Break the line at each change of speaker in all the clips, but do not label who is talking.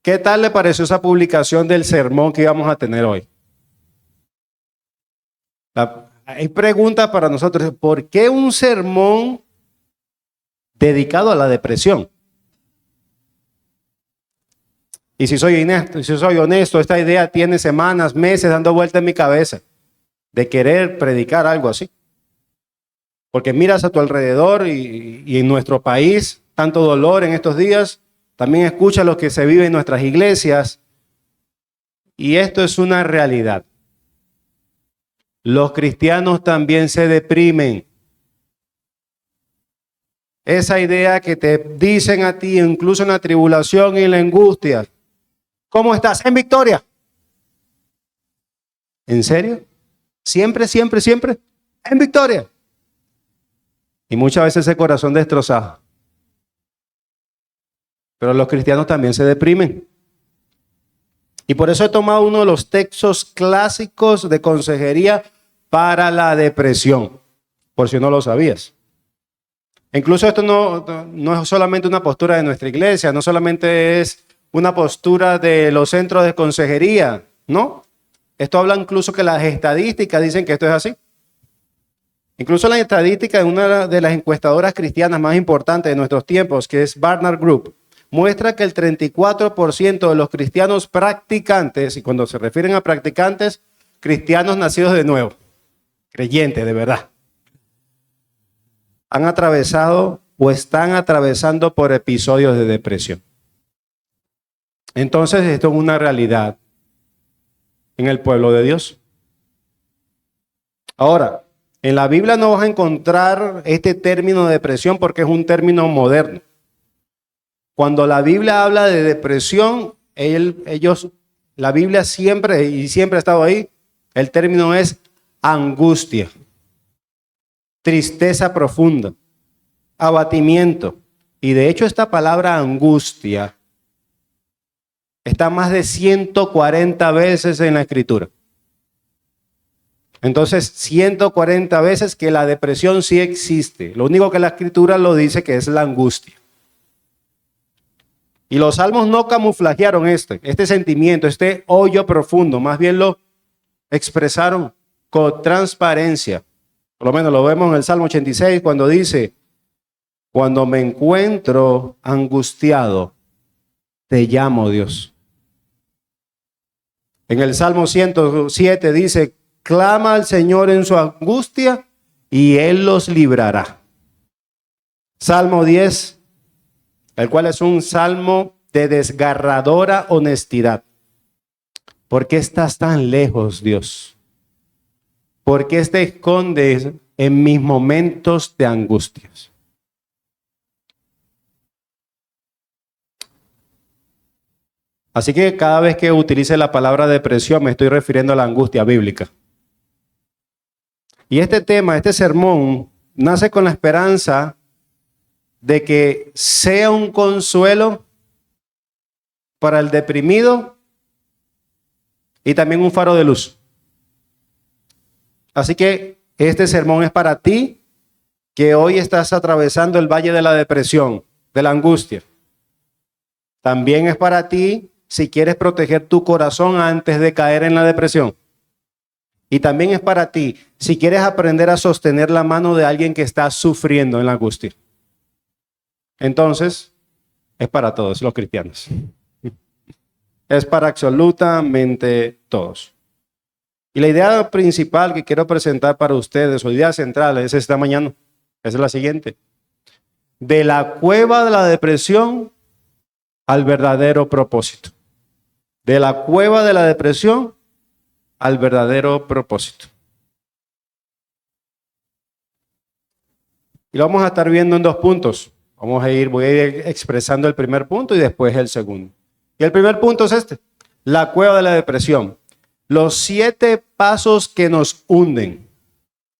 ¿Qué tal le pareció esa publicación del sermón que íbamos a tener hoy? Hay preguntas para nosotros. ¿Por qué un sermón dedicado a la depresión? Y si soy honesto, esta idea tiene semanas, meses dando vuelta en mi cabeza de querer predicar algo así. Porque miras a tu alrededor y en nuestro país, tanto dolor en estos días, también escuchas lo que se vive en nuestras iglesias. Y esto es una realidad. Los cristianos también se deprimen. Esa idea que te dicen a ti, incluso en la tribulación y en la angustia, ¿cómo estás? En victoria. ¿En serio? Siempre, siempre, siempre. En victoria. Y muchas veces ese corazón destrozado. Pero los cristianos también se deprimen. Y por eso he tomado uno de los textos clásicos de consejería para la depresión. Por si no lo sabías. Incluso esto no es solamente una postura de nuestra iglesia, no solamente es una postura de los centros de consejería, ¿no? Esto habla incluso que las estadísticas dicen que esto es así. Incluso la estadística de una de las encuestadoras cristianas más importantes de nuestros tiempos, que es Barnard Group, muestra que el 34% de los cristianos practicantes, y cuando se refieren a practicantes, cristianos nacidos de nuevo, creyentes de verdad, han atravesado o están atravesando por episodios de depresión. Entonces, esto es una realidad en el pueblo de Dios. Ahora, en la Biblia no vas a encontrar este término de depresión porque es un término moderno. Cuando la Biblia habla de depresión, la Biblia siempre ha estado ahí, el término es angustia, tristeza profunda, abatimiento. Y de hecho esta palabra angustia está más de 140 veces en la Escritura. Entonces, 140 veces que la depresión sí existe. Lo único que la Escritura lo dice que es la angustia. Y los salmos no camuflajearon este sentimiento, este hoyo profundo. Más bien lo expresaron con transparencia. Por lo menos lo vemos en el Salmo 86 cuando dice, cuando me encuentro angustiado, te llamo Dios. En el Salmo 107 dice, clama al Señor en su angustia y Él los librará. Salmo 10, el cual es un salmo de desgarradora honestidad. ¿Por qué estás tan lejos, Dios? ¿Por qué te escondes en mis momentos de angustias? Así que cada vez que utilice la palabra depresión me estoy refiriendo a la angustia bíblica. Y este tema, este sermón, nace con la esperanza de que sea un consuelo para el deprimido y también un faro de luz. Así que este sermón es para ti que hoy estás atravesando el valle de la depresión, de la angustia. También es para ti si quieres proteger tu corazón antes de caer en la depresión. Y también es para ti si quieres aprender a sostener la mano de alguien que está sufriendo en la angustia. Entonces, es para todos los cristianos. Es para absolutamente todos. Y la idea principal que quiero presentar para ustedes, o idea central, es esta mañana. Es la siguiente. De la cueva de la depresión al verdadero propósito. De la cueva de la depresión al verdadero propósito. Y lo vamos a estar viendo en dos puntos. Voy a ir expresando el primer punto y después el segundo. Y el primer punto es este, la cueva de la depresión. Los 7 pasos que nos hunden.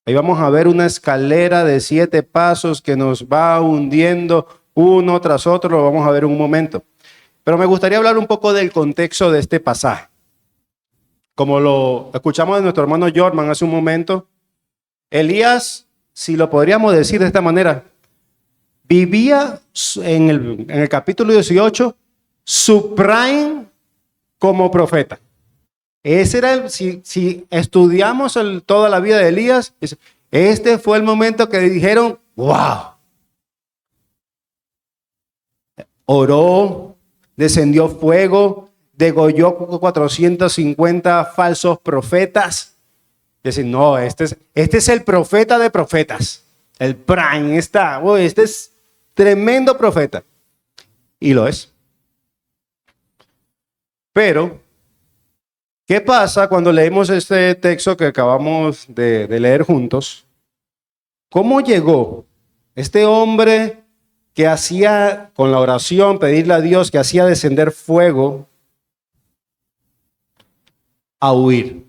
Ahí vamos a ver una escalera de 7 pasos que nos va hundiendo uno tras otro, lo vamos a ver en un momento. Pero me gustaría hablar un poco del contexto de este pasaje. Como lo escuchamos de nuestro hermano Jorman hace un momento, Elías, si lo podríamos decir de esta manera, vivía en el capítulo 18 su prime como profeta. Ese era si estudiamos toda la vida de Elías, este fue el momento que dijeron, wow. Oró, descendió fuego, degolló 450 falsos profetas. Decir, no, este es el profeta de profetas. El prime está, este es tremendo profeta. Y lo es. Pero, ¿qué pasa cuando leemos este texto que acabamos de leer juntos? ¿Cómo llegó este hombre que hacía con la oración, pedirle a Dios, que hacía descender fuego, a huir?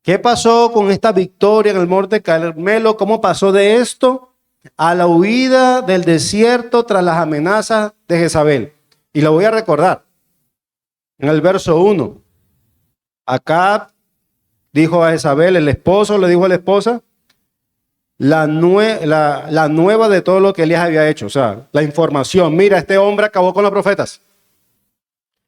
¿Qué pasó con esta victoria en el Monte Carmelo? ¿Cómo pasó de esto a la huida del desierto tras las amenazas de Jezabel? Y lo voy a recordar. En el verso 1, Acab dijo a Jezabel, el esposo le dijo a la esposa, la nueva de todo lo que Elías había hecho. O sea, la información. Mira, este hombre acabó con los profetas.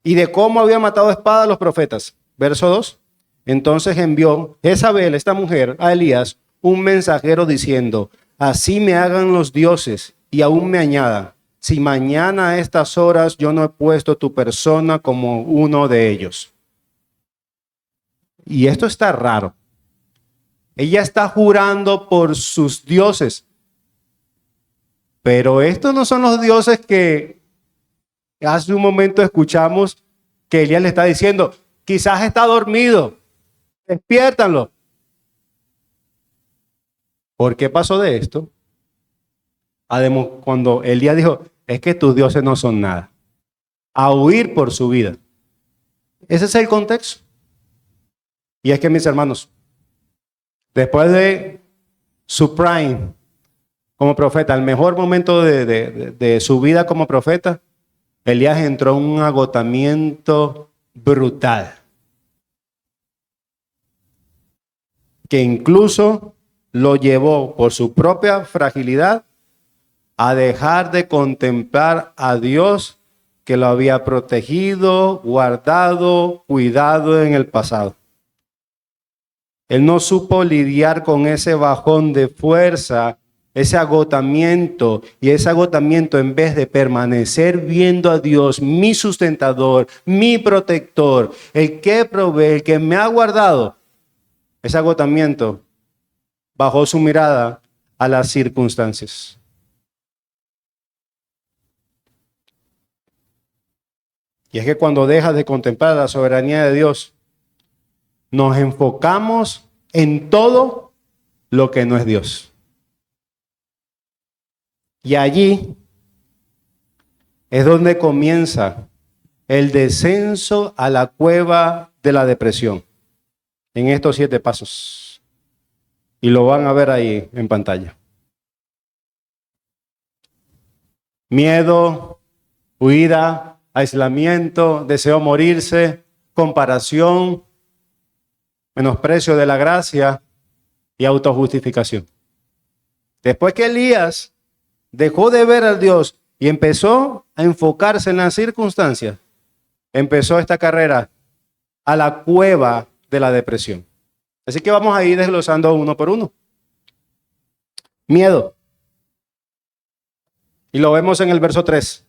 Y de cómo había matado a espada a los profetas. Verso 2. Entonces envió Jezabel, esta mujer, a Elías, un mensajero diciendo, así me hagan los dioses y aún me añadan, si mañana a estas horas yo no he puesto tu persona como uno de ellos. Y esto está raro. Ella está jurando por sus dioses. Pero estos no son los dioses que hace un momento escuchamos que Elías le está diciendo, quizás está dormido. Despiértanlo. ¿Por qué pasó de esto? Además, cuando Elías dijo, es que tus dioses no son nada. A huir por su vida. Ese es el contexto. Y es que, mis hermanos, después de su prime como profeta, el mejor momento de su vida como profeta, Elías entró en un agotamiento brutal. Que incluso lo llevó por su propia fragilidad a dejar de contemplar a Dios que lo había protegido, guardado, cuidado en el pasado. Él no supo lidiar con ese bajón de fuerza, ese agotamiento, y ese agotamiento, en vez de permanecer viendo a Dios, mi sustentador, mi protector, el que provee, el que me ha guardado, ese agotamiento bajó su mirada a las circunstancias. Y es que cuando dejas de contemplar la soberanía de Dios, nos enfocamos en todo lo que no es Dios. Y allí es donde comienza el descenso a la cueva de la depresión. En estos 7 pasos. Y lo van a ver ahí en pantalla. Miedo, huida, aislamiento, deseo morirse, comparación, menosprecio de la gracia y autojustificación. Después que Elías dejó de ver a Dios y empezó a enfocarse en las circunstancias, empezó esta carrera a la cueva de la depresión. Así que vamos a ir desglosando uno por uno. Miedo. Y lo vemos en el verso 3.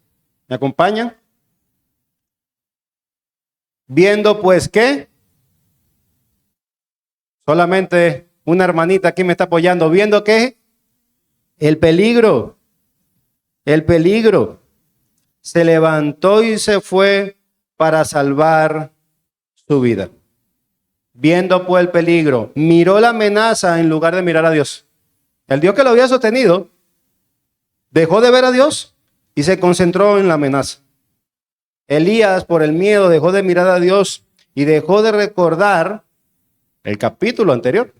¿Me acompañan? Viendo pues que solamente una hermanita aquí me está apoyando. Viendo que el peligro se levantó y se fue para salvar su vida. Viendo pues el peligro, miró la amenaza en lugar de mirar a Dios. El Dios que lo había sostenido dejó de ver a Dios y se concentró en la amenaza. Elías, por el miedo, dejó de mirar a Dios y dejó de recordar el capítulo anterior.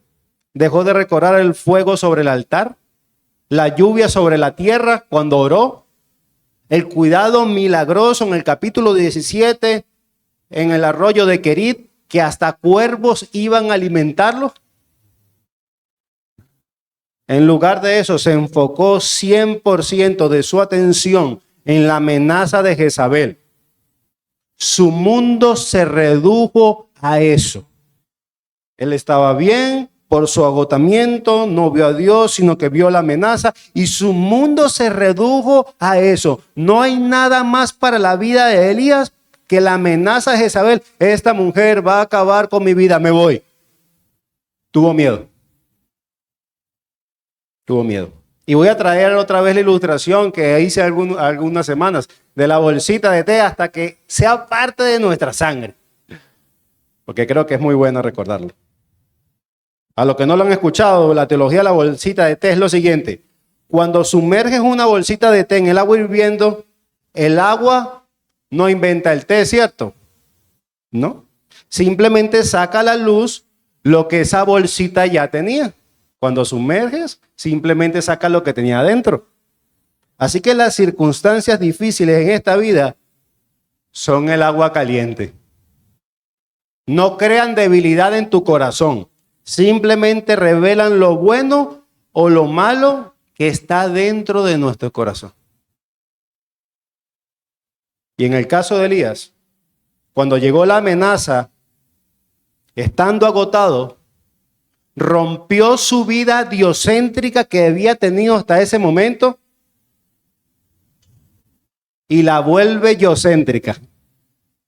Dejó de recordar el fuego sobre el altar, la lluvia sobre la tierra cuando oró, el cuidado milagroso en el capítulo 17 en el arroyo de Querit, que hasta cuervos iban a alimentarlo. En lugar de eso, se enfocó 100% de su atención en la amenaza de Jezabel. Su mundo se redujo a eso. Él estaba bien por su agotamiento, no vio a Dios, sino que vio la amenaza y su mundo se redujo a eso. No hay nada más para la vida de Elías que la amenaza de Jezabel. Esta mujer va a acabar con mi vida, me voy. Tuvo miedo. Tuvo miedo. Y voy a traer otra vez la ilustración que hice algunas semanas de la bolsita de té hasta que sea parte de nuestra sangre. Porque creo que es muy bueno recordarlo. A los que no lo han escuchado, la teología de la bolsita de té es lo siguiente. Cuando sumerges una bolsita de té en el agua hirviendo, el agua no inventa el té, ¿cierto? No. Simplemente saca a la luz lo que esa bolsita ya tenía. Cuando sumerges, simplemente saca lo que tenía adentro. Así que las circunstancias difíciles en esta vida son el agua caliente. No crean debilidad en tu corazón. Simplemente revelan lo bueno o lo malo que está dentro de nuestro corazón. Y en el caso de Elías, cuando llegó la amenaza, estando agotado, rompió su vida diocéntrica que había tenido hasta ese momento y la vuelve yocéntrica.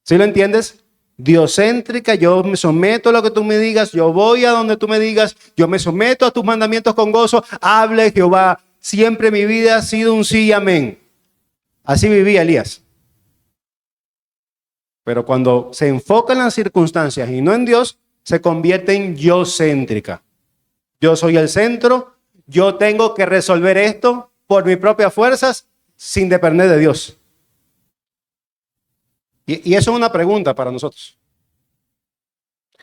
¿Sí lo entiendes? Diocéntrica, yo me someto a lo que tú me digas, yo voy a donde tú me digas, yo me someto a tus mandamientos con gozo, hable Jehová, siempre mi vida ha sido un sí y amén. Así vivía Elías. Pero cuando se enfoca en las circunstancias y no en Dios, se convierte en yo-céntrica. Yo soy el centro, yo tengo que resolver esto por mis propias fuerzas sin depender de Dios. Y eso es una pregunta para nosotros.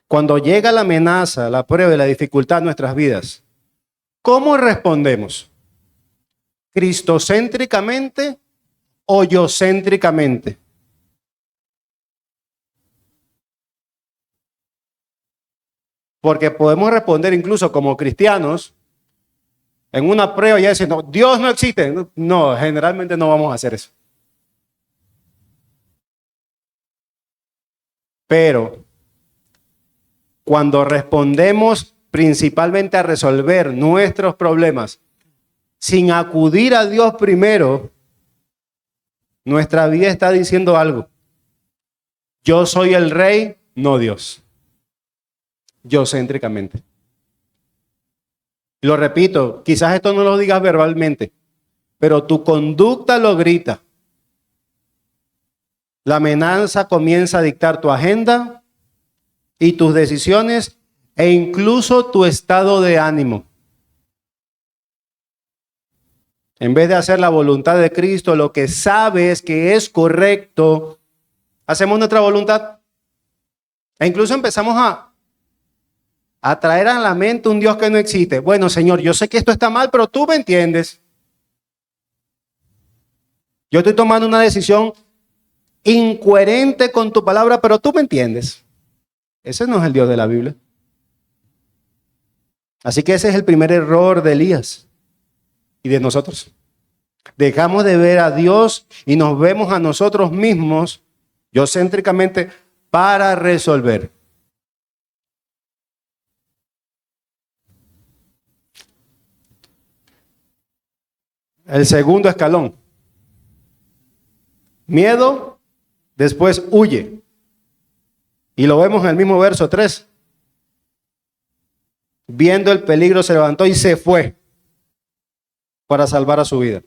Cuando llega la amenaza, la prueba y la dificultad en nuestras vidas, ¿cómo respondemos? ¿Cristocéntricamente o yo-céntricamente? Porque podemos responder incluso como cristianos en una prueba y decir, no, Dios no existe. No, generalmente no vamos a hacer eso. Pero cuando respondemos principalmente a resolver nuestros problemas sin acudir a Dios primero, nuestra vida está diciendo algo. Yo soy el rey, no Dios. Yo céntricamente. Lo repito, quizás esto no lo digas verbalmente, pero tu conducta lo grita. La amenaza comienza a dictar tu agenda y tus decisiones e incluso tu estado de ánimo. En vez de hacer la voluntad de Cristo, lo que sabes que es correcto, hacemos nuestra voluntad. E incluso empezamos a traer a la mente un Dios que no existe. Bueno, Señor, yo sé que esto está mal, pero tú me entiendes. Yo estoy tomando una decisión incoherente con tu palabra, pero tú me entiendes. Ese no es el Dios de la Biblia. Así que ese es el primer error de Elías y de nosotros. Dejamos de ver a Dios y nos vemos a nosotros mismos, yo céntricamente, para resolver. El segundo escalón. Miedo, después huye. Y lo vemos en el mismo verso 3. Viendo el peligro se levantó y se fue para salvar a su vida.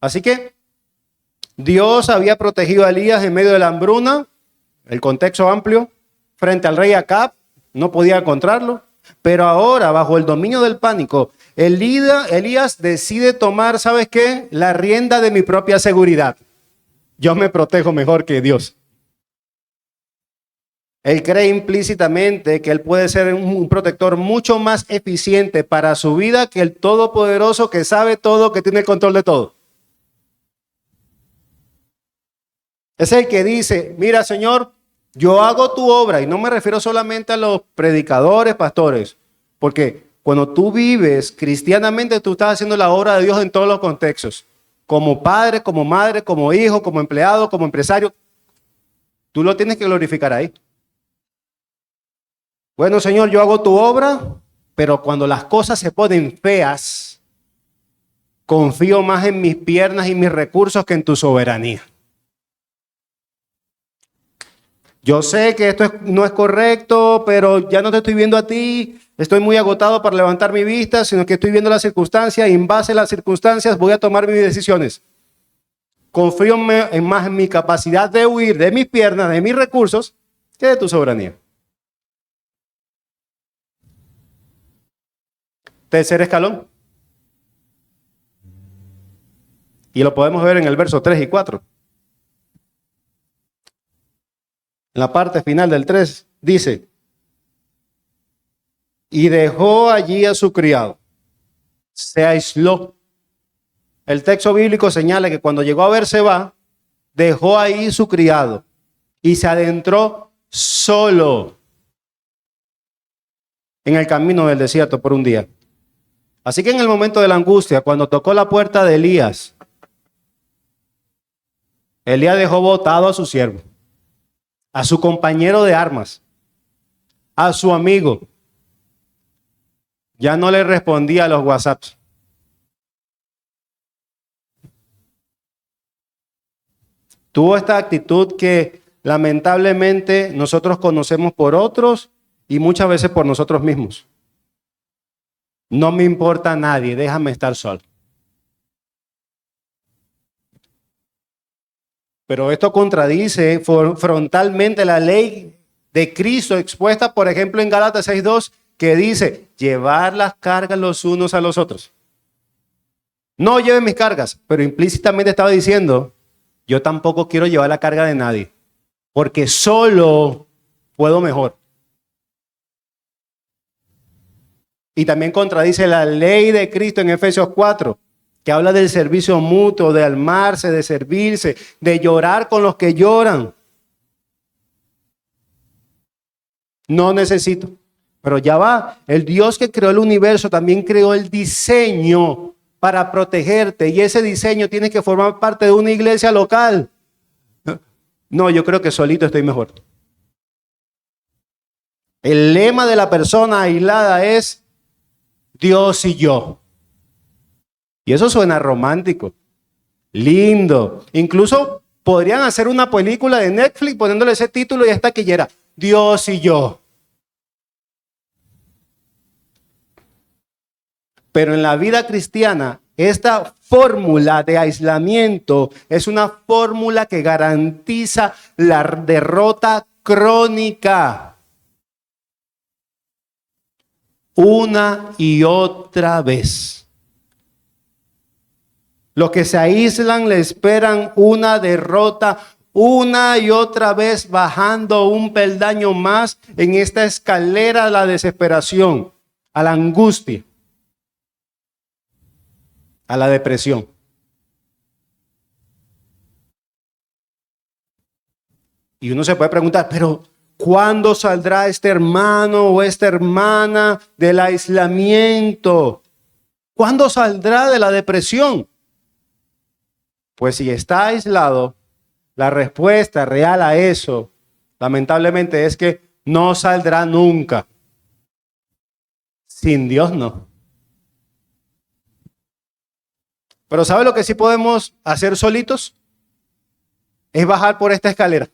Así que Dios había protegido a Elías en medio de la hambruna, el contexto amplio, frente al rey Acab, no podía encontrarlo. Pero ahora, bajo el dominio del pánico, Elías decide tomar, ¿sabes qué? La rienda de mi propia seguridad. Yo me protejo mejor que Dios. Él cree implícitamente que él puede ser un protector mucho más eficiente para su vida que el Todopoderoso que sabe todo, que tiene el control de todo. Es el que dice, mira, Señor, yo hago tu obra, y no me refiero solamente a los predicadores, pastores, porque Cuando tú vives cristianamente, tú estás haciendo la obra de Dios en todos los contextos. Como padre, como madre, como hijo, como empleado, como empresario. Tú lo tienes que glorificar ahí. Bueno, Señor, yo hago tu obra, pero cuando las cosas se ponen feas, confío más en mis piernas y mis recursos que en tu soberanía. Yo sé que esto no es correcto, pero ya no te estoy viendo a ti. Estoy muy agotado para levantar mi vista, sino que estoy viendo las circunstancias y en base a las circunstancias voy a tomar mis decisiones. Confío más en mi capacidad de huir de mis piernas, de mis recursos, que de tu soberanía. Tercer escalón. Y lo podemos ver en el verso 3 y 4. En la parte final del 3 dice, y dejó allí a su criado, se aisló. El texto bíblico señala que cuando llegó a Berseba, dejó ahí su criado y se adentró solo en el camino del desierto por un día. Así que en el momento de la angustia, cuando tocó la puerta de Elías, Elías dejó botado a su siervo, a su compañero de armas, a su amigo. Ya no le respondía a los WhatsApps. Tuvo esta actitud que lamentablemente nosotros conocemos por otros y muchas veces por nosotros mismos. No me importa nadie, déjame estar solo. Pero esto contradice frontalmente la ley de Cristo expuesta, por ejemplo, en Gálatas 6:2, que dice, llevar las cargas los unos a los otros. No lleven mis cargas, pero implícitamente estaba diciendo, yo tampoco quiero llevar la carga de nadie, porque solo puedo mejor. Y también contradice la ley de Cristo en Efesios 4, que habla del servicio mutuo, de amarse, de servirse, de llorar con los que lloran. No necesito. Pero ya va, el Dios que creó el universo también creó el diseño para protegerte. Y ese diseño tiene que formar parte de una iglesia local. No, yo creo que solito estoy mejor. El lema de la persona aislada es Dios y yo. Y eso suena romántico, lindo. Incluso podrían hacer una película de Netflix poniéndole ese título y hasta que ya era Dios y yo. Pero en la vida cristiana, esta fórmula de aislamiento es una fórmula que garantiza la derrota crónica. Una y otra vez. Los que se aíslan le esperan una derrota una y otra vez, bajando un peldaño más en esta escalera a la desesperación, a la angustia, a la depresión. Y uno se puede preguntar, pero ¿cuándo saldrá este hermano o esta hermana del aislamiento? ¿Cuándo saldrá de la depresión? Pues si está aislado, la respuesta real a eso, lamentablemente, es que no saldrá nunca. Sin Dios no. Pero ¿sabe lo que sí podemos hacer solitos? Es bajar por esta escalera.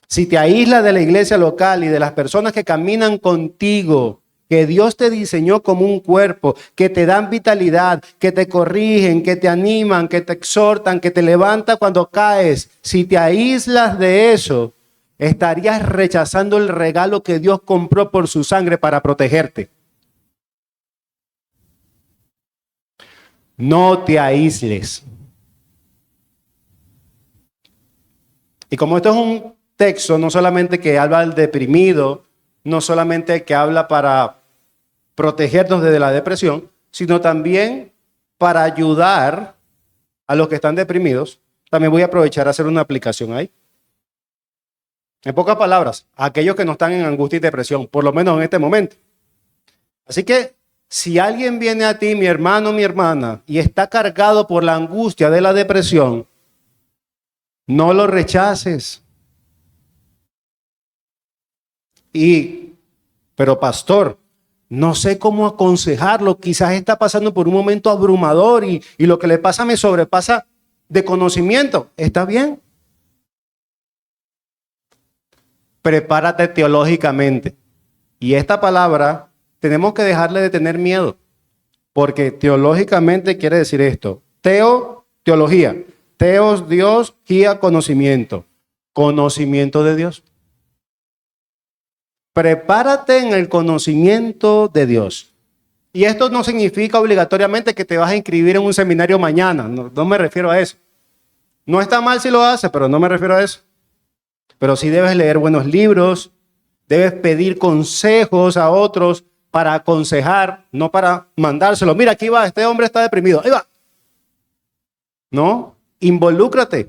Si te aíslas de la iglesia local y de las personas que caminan contigo, que Dios te diseñó como un cuerpo, que te dan vitalidad, que te corrigen, que te animan, que te exhortan, que te levantan cuando caes. Si te aíslas de eso, estarías rechazando el regalo que Dios compró por su sangre para protegerte. No te aísles. Y como esto es un texto no solamente que habla del deprimido, no solamente que habla para protegernos de la depresión, sino también para ayudar a los que están deprimidos, también voy a aprovechar a hacer una aplicación ahí. En pocas palabras, a aquellos que no están en angustia y depresión, por lo menos en este momento. Así que si alguien viene a ti, mi hermano, mi hermana, y está cargado por la angustia de la depresión, no lo rechaces. Pero pastor, no sé cómo aconsejarlo, quizás está pasando por un momento abrumador y lo que le pasa me sobrepasa de conocimiento. ¿Está bien? Prepárate teológicamente. Y esta palabra tenemos que dejarle de tener miedo, porque teológicamente quiere decir esto. Teología. Teos, Dios, guía, conocimiento. Conocimiento de Dios. Prepárate en el conocimiento de Dios. Y esto no significa obligatoriamente que te vas a inscribir en un seminario mañana. No me refiero a eso. No está mal si lo haces, pero no me refiero a eso. Pero sí debes leer buenos libros, debes pedir consejos a otros para aconsejar, no para mandárselo. Mira, aquí va, este hombre está deprimido. Ahí va. No, involúcrate.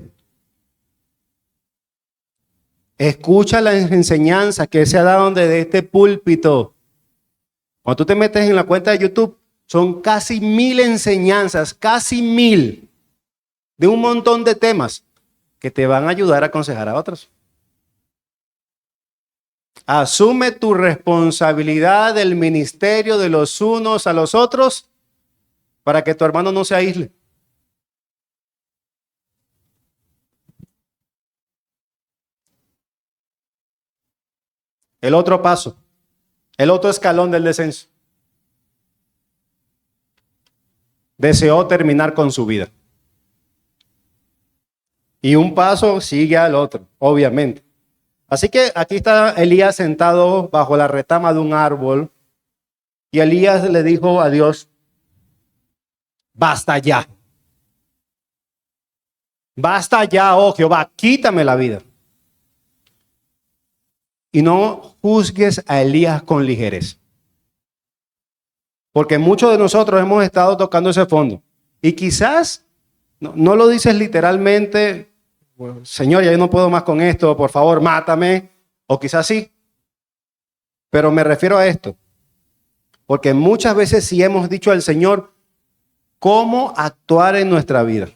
Escucha las enseñanzas que se ha dado desde este púlpito. Cuando tú te metes en la cuenta de YouTube, son casi 1000 enseñanzas, casi 1000, de un montón de temas que te van a ayudar a aconsejar a otros. Asume tu responsabilidad del ministerio de los unos a los otros para que tu hermano no se aísle. El otro paso, el otro escalón del descenso. Deseó terminar con su vida. Y un paso sigue al otro, obviamente. Así que aquí está Elías sentado bajo la retama de un árbol. Y Elías le dijo a Dios, basta ya. Basta ya, oh Jehová, quítame la vida. Y no juzgues a Elías con ligereza. Porque muchos de nosotros hemos estado tocando ese fondo. Y quizás no lo dices literalmente, Señor, ya yo no puedo más con esto, por favor, mátame. O quizás sí. Pero me refiero a esto. Porque muchas veces sí hemos dicho al Señor cómo actuar en nuestra vida.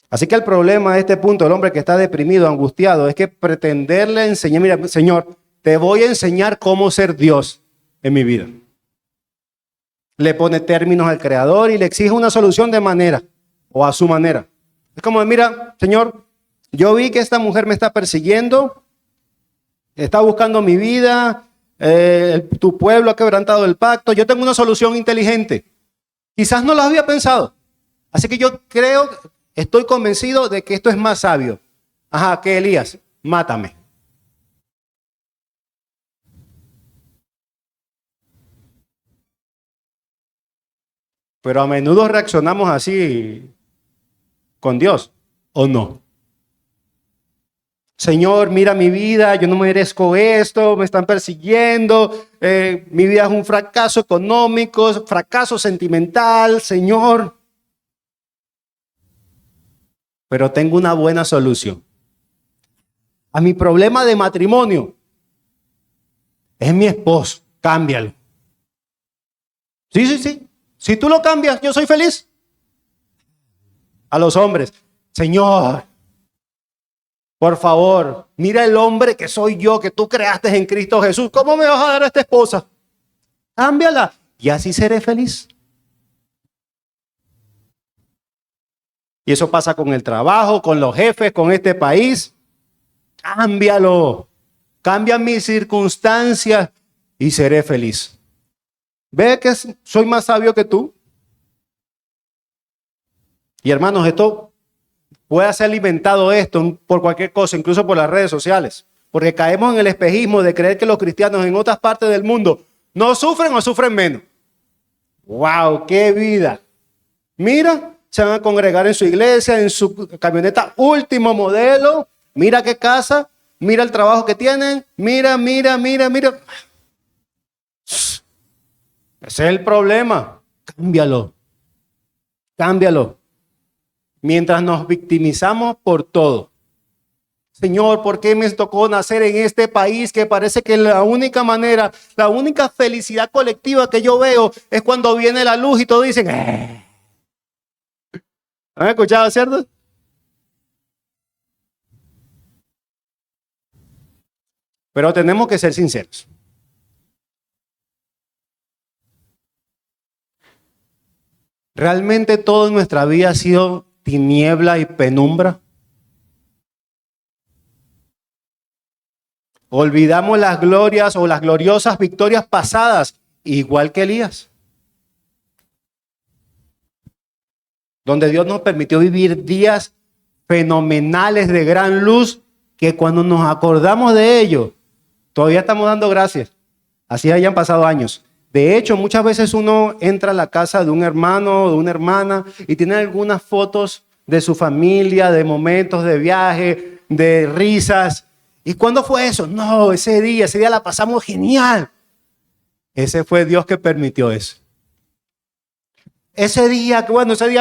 Así que el problema de este punto, el hombre que está deprimido, angustiado, es que pretenderle enseñar, mira, Señor, te voy a enseñar cómo ser Dios en mi vida. Le pone términos al Creador y le exige una solución de manera o a su manera. Es como, mira, Señor, yo vi que esta mujer me está persiguiendo, está buscando mi vida, tu pueblo ha quebrantado el pacto, yo tengo una solución inteligente. Quizás no la había pensado. Así que yo creo, estoy convencido de que esto es más sabio. Ajá, que Elías, mátame. Pero a menudo reaccionamos así con Dios, ¿o no? Señor, mira mi vida, yo no merezco esto, me están persiguiendo, mi vida es un fracaso económico, fracaso sentimental, Señor. Pero tengo una buena solución. A mi problema de matrimonio es mi esposo, cámbialo. Sí. Si tú lo cambias, yo soy feliz. A los hombres, Señor, por favor, mira el hombre que soy yo, que tú creaste en Cristo Jesús. ¿Cómo me vas a dar a esta esposa? Cámbiala y así seré feliz. Y eso pasa con el trabajo, con los jefes, con este país. Cámbialo. Cambia mis circunstancias y seré feliz. ¿Ve que soy más sabio que tú? Y hermanos, esto puede ser alimentado por cualquier cosa, incluso por las redes sociales. Porque caemos en el espejismo de creer que los cristianos en otras partes del mundo no sufren o sufren menos. ¡Wow! ¡Qué vida! Mira, se van a congregar en su iglesia, en su camioneta último modelo. Mira qué casa, mira el trabajo que tienen. Mira. Ese es el problema. Cámbialo. Mientras nos victimizamos por todo, Señor, ¿por qué me tocó nacer en este país que parece que la única manera, la única felicidad colectiva que yo veo es cuando viene la luz y todos dicen, ¿Han escuchado, cierto? Pero tenemos que ser sinceros. ¿Realmente toda nuestra vida ha sido tiniebla y penumbra? Olvidamos las glorias o las gloriosas victorias pasadas, igual que Elías, donde Dios nos permitió vivir días fenomenales de gran luz, que cuando nos acordamos de ello, todavía estamos dando gracias. Así hayan pasado años. De hecho, muchas veces uno entra a la casa de un hermano o de una hermana y tiene algunas fotos de su familia, de momentos de viaje, de risas. ¿Y cuándo fue eso? No, ese día la pasamos genial. Ese fue Dios que permitió eso. Ese día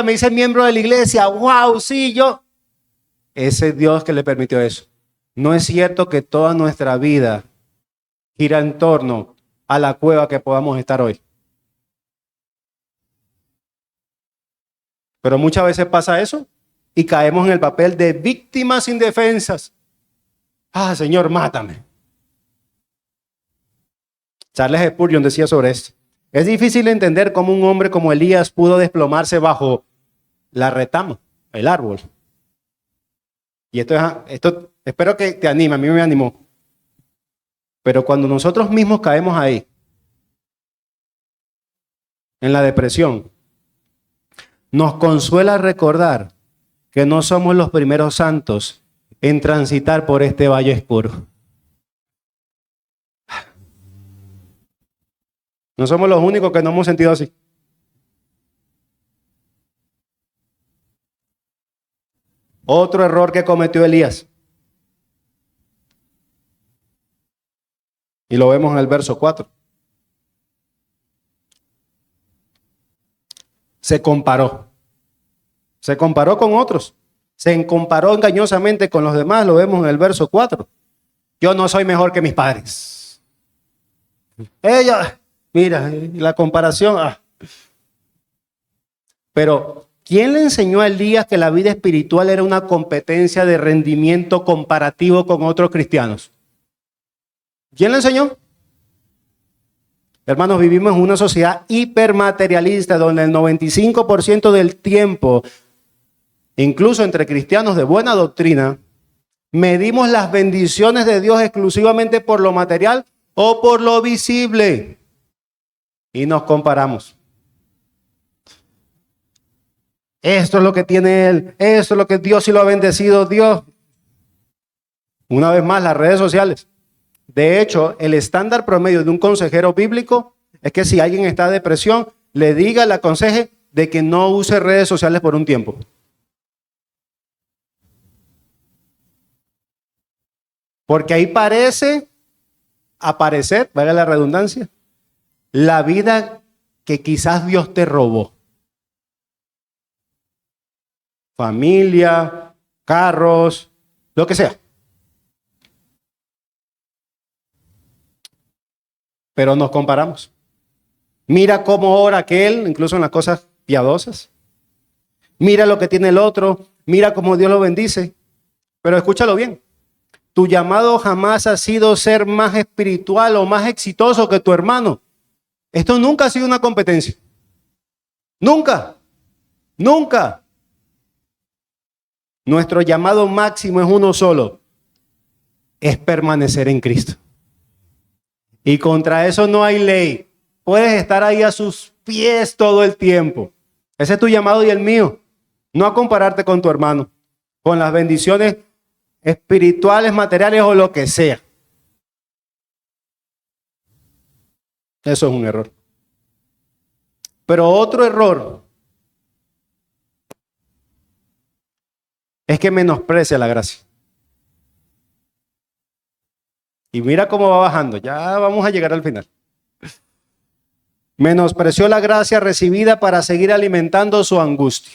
me hice miembro de la iglesia. ¡Wow! Sí, yo. Ese Dios que le permitió eso. No es cierto que toda nuestra vida gira en torno a la cueva que podamos estar hoy. Pero muchas veces pasa eso y caemos en el papel de víctimas indefensas. Señor, mátame. Charles Spurgeon decía sobre esto. Es difícil entender cómo un hombre como Elías pudo desplomarse bajo la retama, el árbol. Y esto espero que te anime, a mí me animó. Pero cuando nosotros mismos caemos ahí, en la depresión, nos consuela recordar que no somos los primeros santos en transitar por este valle oscuro. No somos los únicos que nos hemos sentido así. Otro error que cometió Elías. Y lo vemos en el verso 4. Se comparó. Se comparó con otros. Se comparó engañosamente con los demás. Lo vemos en el verso 4. Yo no soy mejor que mis padres. Ella, mira, la comparación. Pero, ¿quién le enseñó a Elías que la vida espiritual era una competencia de rendimiento comparativo con otros cristianos? ¿Quién le enseñó? Hermanos, vivimos en una sociedad hipermaterialista donde el 95% del tiempo, incluso entre cristianos de buena doctrina, medimos las bendiciones de Dios exclusivamente por lo material o por lo visible. Y nos comparamos. Esto es lo que tiene él, esto es lo que Dios sí lo ha bendecido, Dios. Una vez más, las redes sociales. De hecho, el estándar promedio de un consejero bíblico es que si alguien está en depresión, le diga, le aconseje de que no use redes sociales por un tiempo. Porque ahí parece aparecer, valga la redundancia, la vida que quizás Dios te robó. Familia, carros, lo que sea. Pero nos comparamos. Mira cómo ora aquel, incluso en las cosas piadosas. Mira lo que tiene el otro. Mira cómo Dios lo bendice. Pero escúchalo bien. Tu llamado jamás ha sido ser más espiritual o más exitoso que tu hermano. Esto nunca ha sido una competencia. Nunca. Nunca. Nuestro llamado máximo es uno solo. Es permanecer en Cristo. Y contra eso no hay ley. Puedes estar ahí a sus pies todo el tiempo. Ese es tu llamado y el mío. No a compararte con tu hermano, con las bendiciones espirituales, materiales o lo que sea. Eso es un error. Pero otro error es que menosprecia la gracia. Y mira cómo va bajando. Ya vamos a llegar al final. Menospreció la gracia recibida para seguir alimentando su angustia.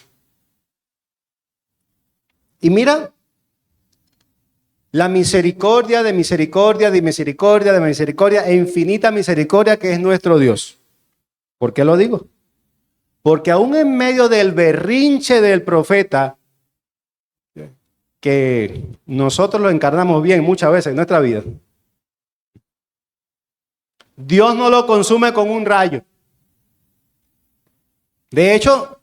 Y mira La misericordia de misericordia, de misericordia, de misericordia e infinita misericordia que es nuestro Dios. ¿Por qué lo digo? Porque aún en medio del berrinche del profeta, que nosotros lo encarnamos bien muchas veces en nuestra vida, Dios no lo consume con un rayo. De hecho,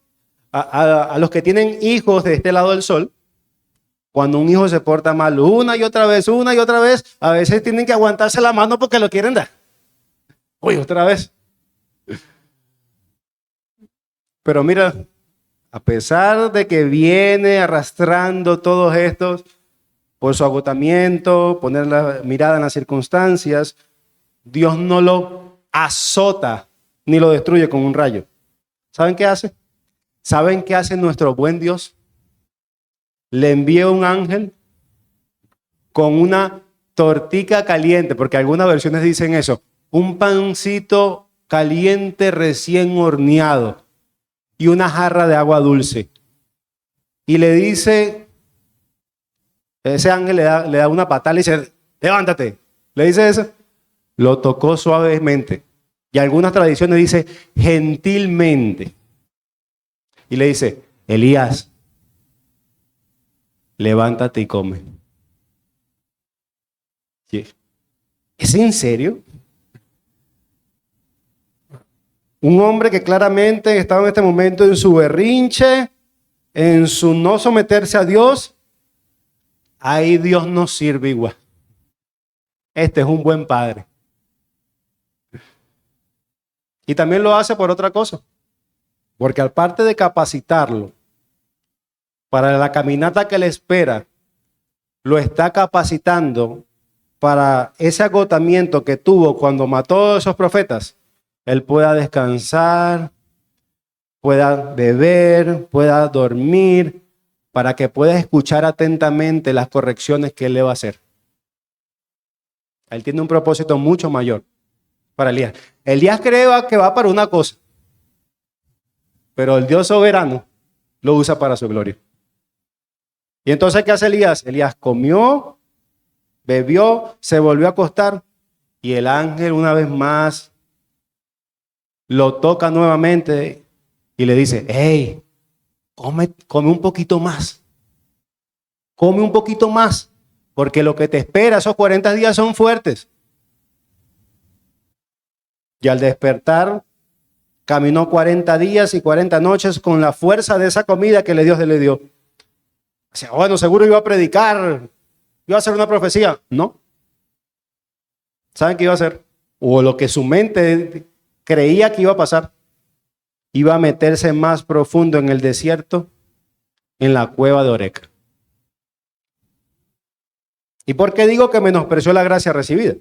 a los que tienen hijos de este lado del sol, cuando un hijo se porta mal una y otra vez, a veces tienen que aguantarse la mano porque lo quieren dar. Uy, otra vez. Pero mira, a pesar de que viene arrastrando todos estos por su agotamiento, poner la mirada en las circunstancias, Dios no lo azota ni lo destruye con un rayo. ¿Saben qué hace? ¿Saben qué hace nuestro buen Dios? Le envía un ángel con una tortica caliente, porque algunas versiones dicen eso, un pancito caliente recién horneado y una jarra de agua dulce. Y le dice, ese ángel le da una patada y le dice, levántate. Le dice eso. Lo tocó suavemente. Y algunas tradiciones dice gentilmente. Y le dice, Elías, levántate y come. ¿Es en serio? Un hombre que claramente estaba en este momento en su berrinche, en su no someterse a Dios, ahí Dios nos sirve igual. Este es un buen padre. Y también lo hace por otra cosa, porque aparte de capacitarlo para la caminata que le espera, lo está capacitando para ese agotamiento que tuvo cuando mató a esos profetas. Él pueda descansar, pueda beber, pueda dormir, para que pueda escuchar atentamente las correcciones que él le va a hacer. Él tiene un propósito mucho mayor para Elías. Elías cree que va para una cosa, pero el Dios soberano lo usa para su gloria. Y entonces, ¿qué hace Elías? Elías comió, bebió, se volvió a acostar y el ángel una vez más lo toca nuevamente y le dice, hey, come un poquito más. Come un poquito más, porque lo que te espera esos 40 días son fuertes. Y al despertar, caminó 40 días y 40 noches con la fuerza de esa comida que Dios le dio. O sea, bueno, seguro iba a predicar, iba a hacer una profecía. No. ¿Saben qué iba a hacer? O lo que su mente creía que iba a pasar. Iba a meterse más profundo en el desierto, en la cueva de Oreca. ¿Y por qué digo que menospreció la gracia recibida?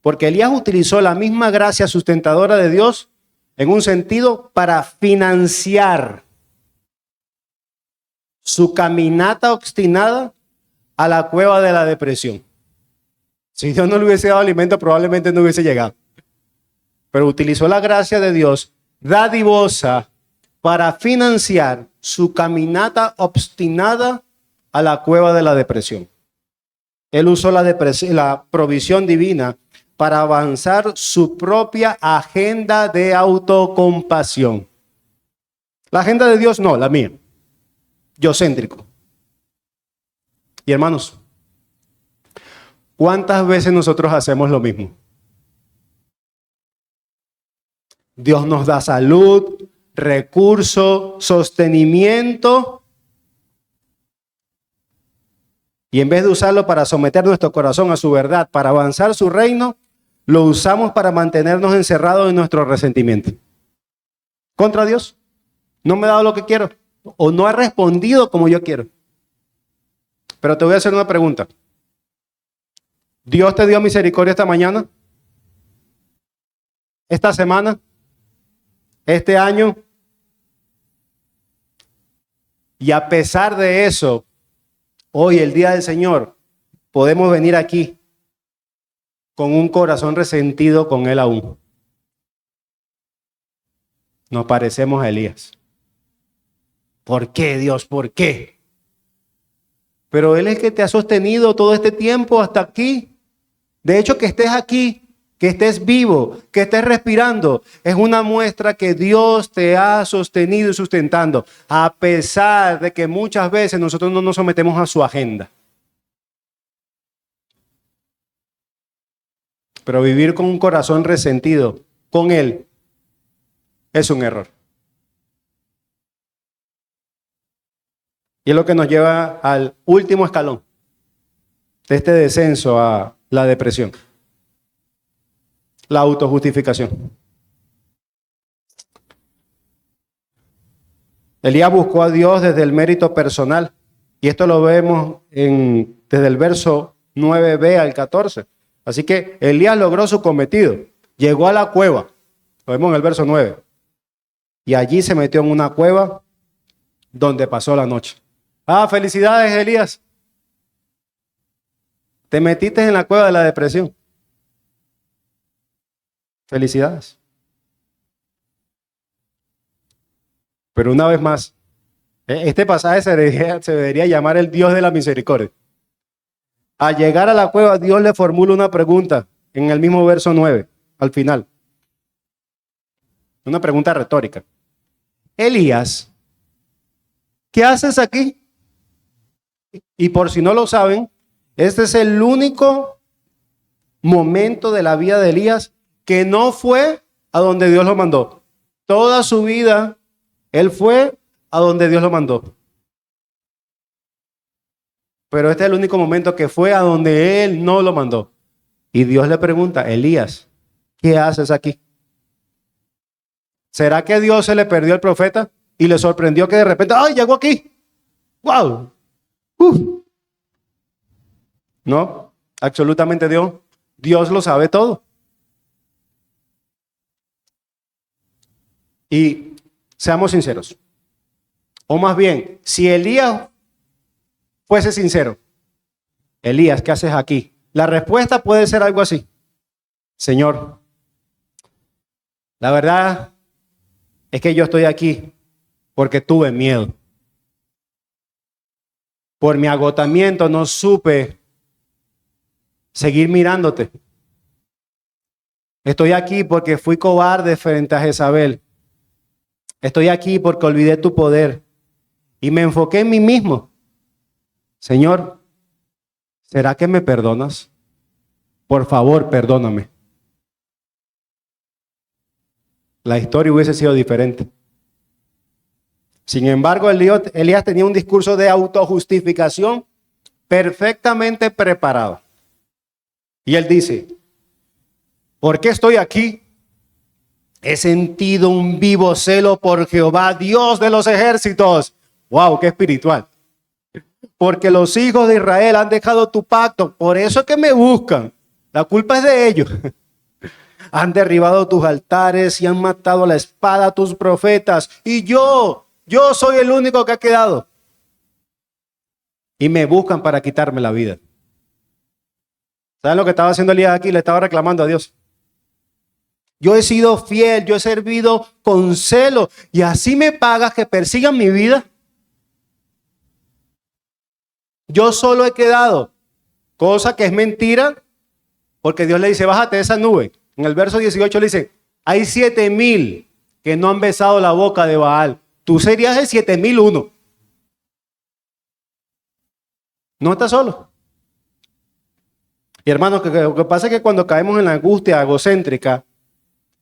Porque Elías utilizó la misma gracia sustentadora de Dios en un sentido para financiar su caminata obstinada a la cueva de la depresión. Si Dios no le hubiese dado alimento, probablemente no hubiese llegado. Pero utilizó la gracia de Dios dadivosa para financiar su caminata obstinada a la cueva de la depresión. Él usó la provisión divina para avanzar su propia agenda de autocompasión. La agenda de Dios no, la mía. Yocéntrico. Y hermanos, ¿cuántas veces nosotros hacemos lo mismo? Dios nos da salud, recurso, sostenimiento. Y en vez de usarlo para someter nuestro corazón a su verdad, para avanzar su reino, lo usamos para mantenernos encerrados en nuestro resentimiento. Contra Dios. No me ha dado lo que quiero. O no ha respondido como yo quiero. Pero te voy a hacer una pregunta. ¿Dios te dio misericordia esta mañana? ¿Esta semana? ¿Este año? Y a pesar de eso, hoy, el día del Señor, podemos venir aquí con un corazón resentido con Él aún. Nos parecemos a Elías. ¿Por qué, Dios? ¿Por qué? pero Él es el que te ha sostenido todo este tiempo hasta aquí. De hecho, que estés aquí, que estés vivo, que estés respirando, es una muestra que Dios te ha sostenido y sustentando, a pesar de que muchas veces nosotros no nos sometemos a su agenda. Pero vivir con un corazón resentido con Él es un error. Y es lo que nos lleva al último escalón de este descenso a la depresión. La autojustificación. Elías buscó a Dios desde el mérito personal. Y esto lo vemos desde el verso 9b al 14. Así que Elías logró su cometido. Llegó a la cueva. Lo vemos en el verso 9. Y allí se metió en una cueva donde pasó la noche. Ah, felicidades, Elías. Te metiste en la cueva de la depresión. Felicidades. Pero una vez más, este pasaje se debería llamar el Dios de la misericordia. Al llegar a la cueva, Dios le formula una pregunta en el mismo verso 9, al final. Una pregunta retórica. Elías, ¿qué haces aquí? Y por si no lo saben, este es el único momento de la vida de Elías que no fue a donde Dios lo mandó. Toda su vida, él fue a donde Dios lo mandó. Pero este es el único momento que fue a donde él no lo mandó. Y Dios le pregunta, Elías, ¿qué haces aquí? ¿Será que a Dios se le perdió el profeta y le sorprendió que de repente, ¡ay, llegó aquí! ¡Wow! No, absolutamente Dios lo sabe todo. Y seamos sinceros. O más bien, si Elías fuese sincero, Elías, ¿qué haces aquí? La respuesta puede ser algo así. Señor, la verdad es que yo estoy aquí porque tuve miedo. Por mi agotamiento no supe seguir mirándote. Estoy aquí porque fui cobarde frente a Jezabel. Estoy aquí porque olvidé tu poder y me enfoqué en mí mismo. Señor, ¿será que me perdonas? Por favor, perdóname. La historia hubiese sido diferente. Sin embargo, Elías tenía un discurso de autojustificación perfectamente preparado. Y él dice, ¿por qué estoy aquí? He sentido un vivo celo por Jehová, Dios de los ejércitos. ¡Wow! ¡Qué espiritual! Porque los hijos de Israel han dejado tu pacto, por eso es que me buscan. La culpa es de ellos. Han derribado tus altares y han matado a la espada a tus profetas. Y yo soy el único que ha quedado. Y me buscan para quitarme la vida. ¿Saben lo que estaba haciendo Elías aquí? Le estaba reclamando a Dios. Yo he sido fiel, yo he servido con celo. Y así me pagas que persigan mi vida. Yo solo he quedado. Cosa que es mentira. Porque Dios le dice, bájate de esa nube. En el verso 18 le dice, hay 7,000 que no han besado la boca de Baal. Tú serías el 7,001. No estás solo. Y hermanos, lo que pasa es que cuando caemos en la angustia egocéntrica,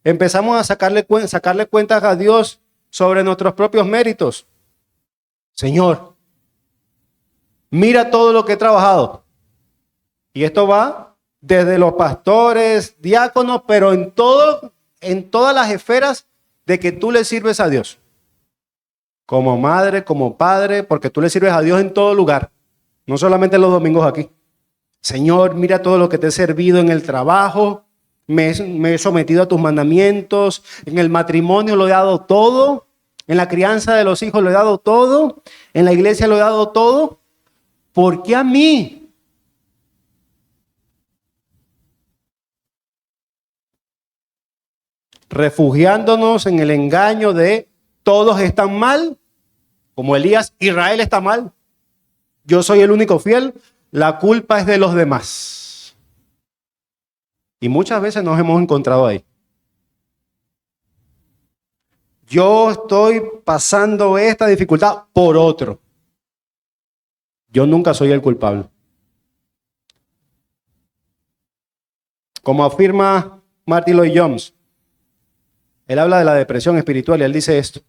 empezamos a sacarle cuentas a Dios sobre nuestros propios méritos. Señor, mira todo lo que he trabajado. Y esto va desde los pastores, diáconos, pero en todas las esferas de que tú le sirves a Dios. Como madre, como padre, porque tú le sirves a Dios en todo lugar. No solamente los domingos aquí. Señor, mira todo lo que te he servido en el trabajo. Me he sometido a tus mandamientos. En el matrimonio lo he dado todo. En la crianza de los hijos lo he dado todo. En la iglesia lo he dado todo. ¿Por qué a mí? Refugiándonos en el engaño de todos están mal, como Elías, Israel está mal. yo soy el único fiel, la culpa es de los demás. Y muchas veces nos hemos encontrado ahí. Yo estoy pasando esta dificultad por otro. Yo nunca soy el culpable. Como afirma Martin Lloyd-Jones, él habla de la depresión espiritual y él dice esto: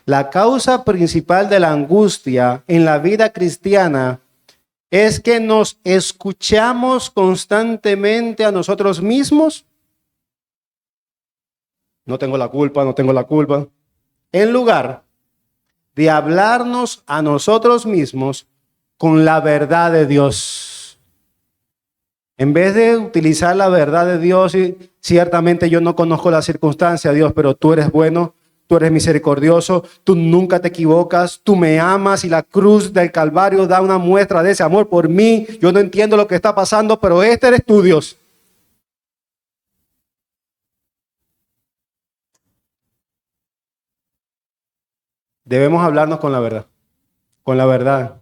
la causa principal de la angustia en la vida cristiana es que nos escuchamos constantemente a nosotros mismos. No tengo la culpa, no tengo la culpa. En lugar de hablarnos a nosotros mismos con la verdad de Dios. En vez de utilizar la verdad de Dios, y ciertamente yo no conozco la circunstancia, Dios, pero tú eres bueno, tú eres misericordioso, tú nunca te equivocas, tú me amas y la cruz del Calvario da una muestra de ese amor por mí. Yo no entiendo lo que está pasando, pero este eres tú, Dios. Debemos hablarnos con la verdad, con la verdad.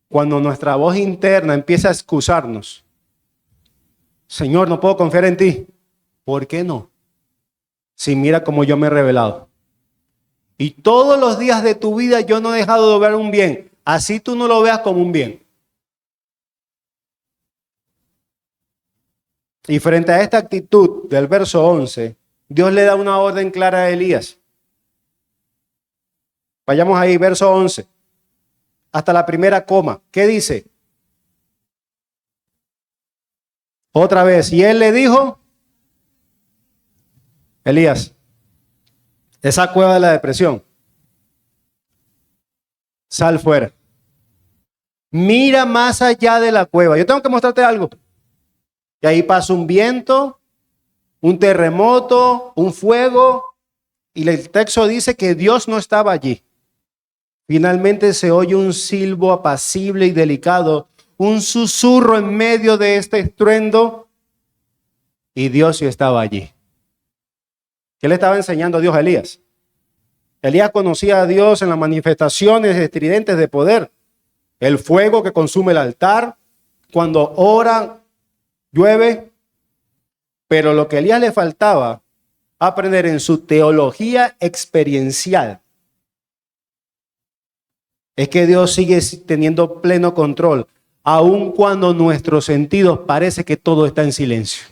Cuando nuestra voz interna empieza a excusarnos, Señor, no puedo confiar en ti. ¿Por qué no? Si mira cómo yo me he revelado. Y todos los días de tu vida yo no he dejado de ver un bien. Así tú no lo veas como un bien. Y frente a esta actitud del verso 11, Dios le da una orden clara a Elías. Vayamos ahí, verso 11. Hasta la primera coma. ¿Qué dice? Otra vez. Y él le dijo, Elías, esa cueva de la depresión, sal fuera. Mira más allá de la cueva. Yo tengo que mostrarte algo. Y ahí pasa un viento, un terremoto, un fuego. Y el texto dice que Dios no estaba allí. Finalmente se oye un silbo apacible y delicado, un susurro en medio de este estruendo, y Dios sí estaba allí. ¿Qué le estaba enseñando Dios a Elías? Elías conocía a Dios en las manifestaciones estridentes de poder, el fuego que consume el altar, cuando ora, llueve, pero lo que a Elías le faltaba aprender en su teología experiencial es que Dios sigue teniendo pleno control, aun cuando nuestros sentidos parece que todo está en silencio.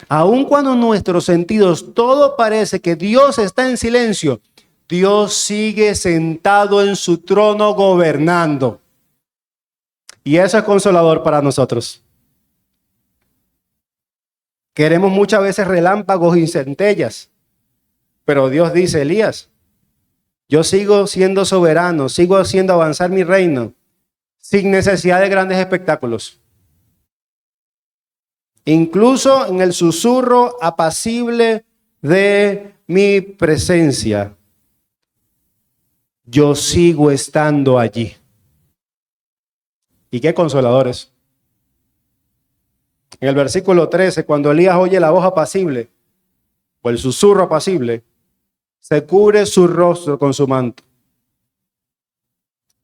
Aun cuando nuestros sentidos todo parece que Dios está en silencio, Dios sigue sentado en su trono gobernando. Y eso es consolador para nosotros. Queremos muchas veces relámpagos y centellas, pero Dios dice, Elías, yo sigo siendo soberano, sigo haciendo avanzar mi reino sin necesidad de grandes espectáculos. Incluso en el susurro apacible de mi presencia, yo sigo estando allí. Y qué consoladores. En el versículo 13, cuando Elías oye la voz apacible o el susurro apacible, se cubre su rostro con su manto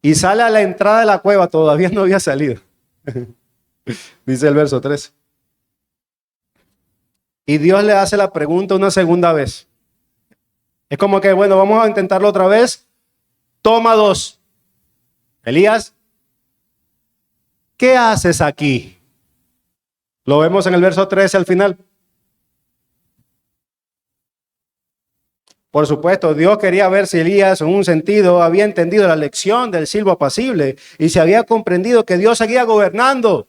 y sale a la entrada de la cueva. Todavía no había salido. Dice el verso 13. Y Dios le hace la pregunta una segunda vez. Es como que, bueno, vamos a intentarlo otra vez. Toma 2. Elías, ¿qué haces aquí? Lo vemos en el verso 13 al final. Por supuesto, Dios quería ver si Elías, en un sentido, había entendido la lección del silbo apacible y se había comprendido que Dios seguía gobernando.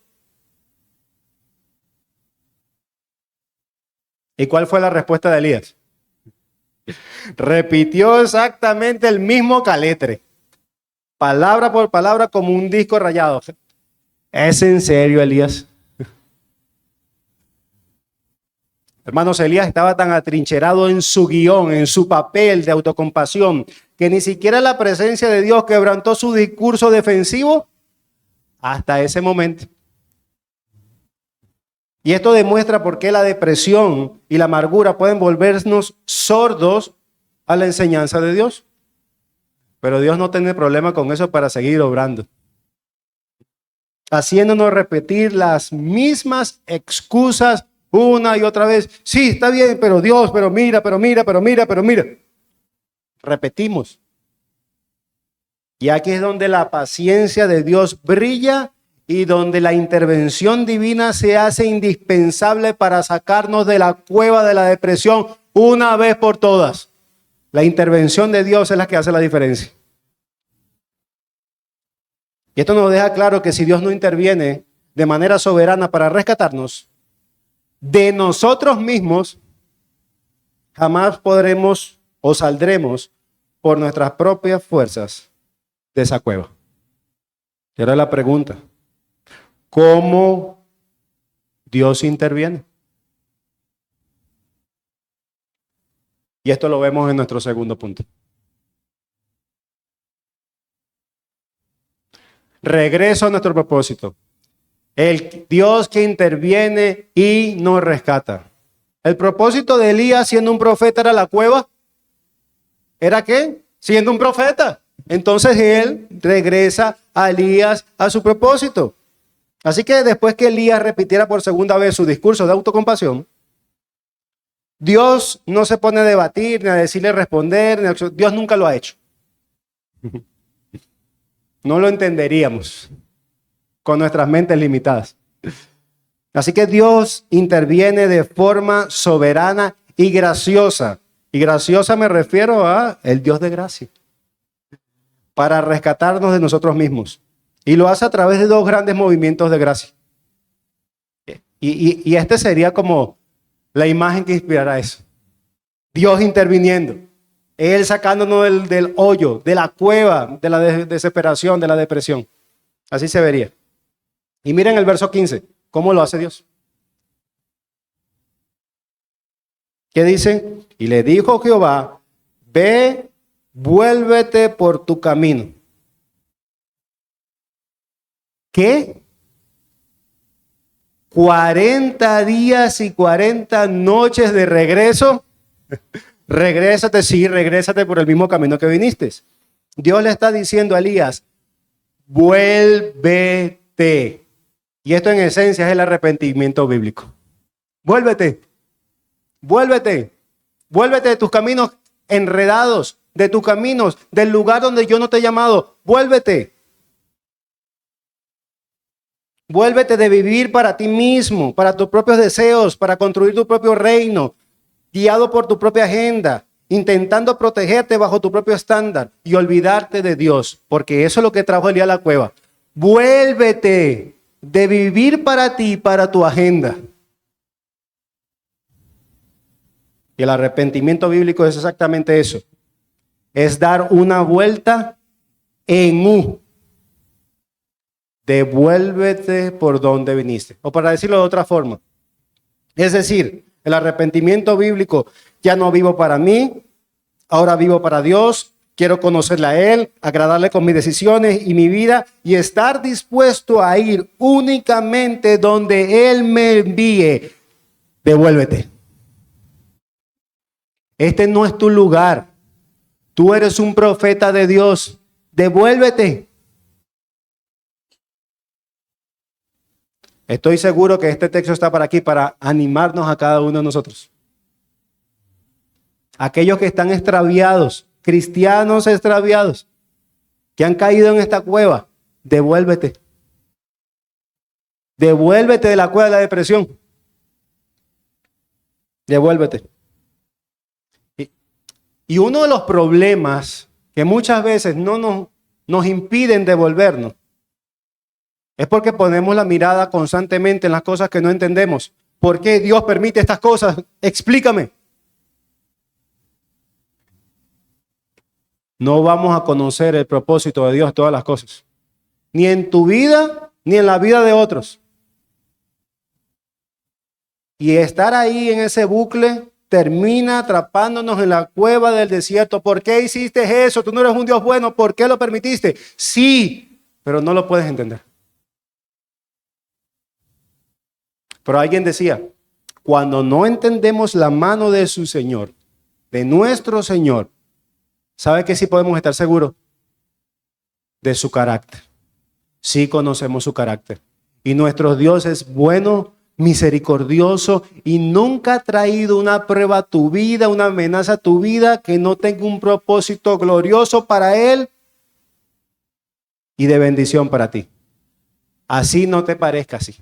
¿Y cuál fue la respuesta de Elías? Repitió exactamente el mismo caletre, palabra por palabra, como un disco rayado. ¿Es en serio, Elías? Hermanos, Elías estaba tan atrincherado en su guión, en su papel de autocompasión, que ni siquiera la presencia de Dios quebrantó su discurso defensivo hasta ese momento. Y esto demuestra por qué la depresión y la amargura pueden volvernos sordos a la enseñanza de Dios. Pero Dios no tiene problema con eso para seguir obrando, haciéndonos repetir las mismas excusas una y otra vez. Sí, está bien, pero Dios, pero mira, pero mira, pero mira, pero mira. Repetimos. Y aquí es donde la paciencia de Dios brilla y donde la intervención divina se hace indispensable para sacarnos de la cueva de la depresión una vez por todas. La intervención de Dios es la que hace la diferencia. Y esto nos deja claro que si Dios no interviene de manera soberana para rescatarnos, de nosotros mismos jamás podremos o saldremos por nuestras propias fuerzas de esa cueva. Y ahora la pregunta, ¿cómo Dios interviene? Y esto lo vemos en nuestro segundo punto. Regreso a nuestro propósito. El Dios que interviene y nos rescata. El propósito de Elías siendo un profeta era la cueva. ¿Era qué? Siendo un profeta. Entonces él regresa a Elías a su propósito. Así que después que Elías repitiera por segunda vez su discurso de autocompasión, Dios no se pone a debatir, ni a decirle responder, Dios nunca lo ha hecho. No lo entenderíamos con nuestras mentes limitadas. Así que Dios interviene de forma soberana y graciosa. Y graciosa me refiero a el Dios de gracia, para rescatarnos de nosotros mismos. Y lo hace a través de dos grandes movimientos de gracia. Y este sería como la imagen que inspirará eso. Dios interviniendo. Él sacándonos del hoyo, de la cueva, de la desesperación, de la depresión. Así se vería. Y miren el verso 15. ¿Cómo lo hace Dios? ¿Qué dice? Y le dijo Jehová, ve, vuélvete por tu camino. ¿Qué? 40 días y 40 noches de regreso. Regrésate, sí, regrésate por el mismo camino que viniste. Dios le está diciendo a Elías, vuélvete. Y esto en esencia es el arrepentimiento bíblico. Vuélvete, vuélvete, vuélvete de tus caminos enredados, de tus caminos, del lugar donde yo no te he llamado. Vuélvete. Vuélvete de vivir para ti mismo, para tus propios deseos, para construir tu propio reino, guiado por tu propia agenda, intentando protegerte bajo tu propio estándar y olvidarte de Dios, porque eso es lo que trajo Elías a la cueva. Vuélvete de vivir para ti, para tu agenda. Y el arrepentimiento bíblico es exactamente eso. Es dar una vuelta en U. Devuélvete por donde viniste. O para decirlo de otra forma. Es decir, el arrepentimiento bíblico, ya no vivo para mí, ahora vivo para Dios, quiero conocerle a Él, agradarle con mis decisiones y mi vida y estar dispuesto a ir únicamente donde Él me envíe. Devuélvete. Este no es tu lugar. Tú eres un profeta de Dios. Devuélvete. Estoy seguro que este texto está para aquí, para animarnos a cada uno de nosotros. Aquellos que están extraviados, cristianos extraviados, que han caído en esta cueva, devuélvete. Devuélvete de la cueva de la depresión. Devuélvete. Y uno de los problemas que muchas veces no nos impiden devolvernos es porque ponemos la mirada constantemente en las cosas que no entendemos. ¿Por qué Dios permite estas cosas? Explícame. No vamos a conocer el propósito de Dios en todas las cosas. Ni en tu vida, ni en la vida de otros. Y estar ahí en ese bucle termina atrapándonos en la cueva del desierto. ¿Por qué hiciste eso? Tú no eres un Dios bueno. ¿Por qué lo permitiste? Sí, pero no lo puedes entender. Pero alguien decía, cuando no entendemos la mano de su Señor, de nuestro Señor, ¿sabe que sí podemos estar seguros? de su carácter. Sí conocemos su carácter. Y nuestro Dios es bueno, misericordioso y nunca ha traído una prueba a tu vida, una amenaza a tu vida que no tenga un propósito glorioso para Él y de bendición para ti. Así no te parezca así.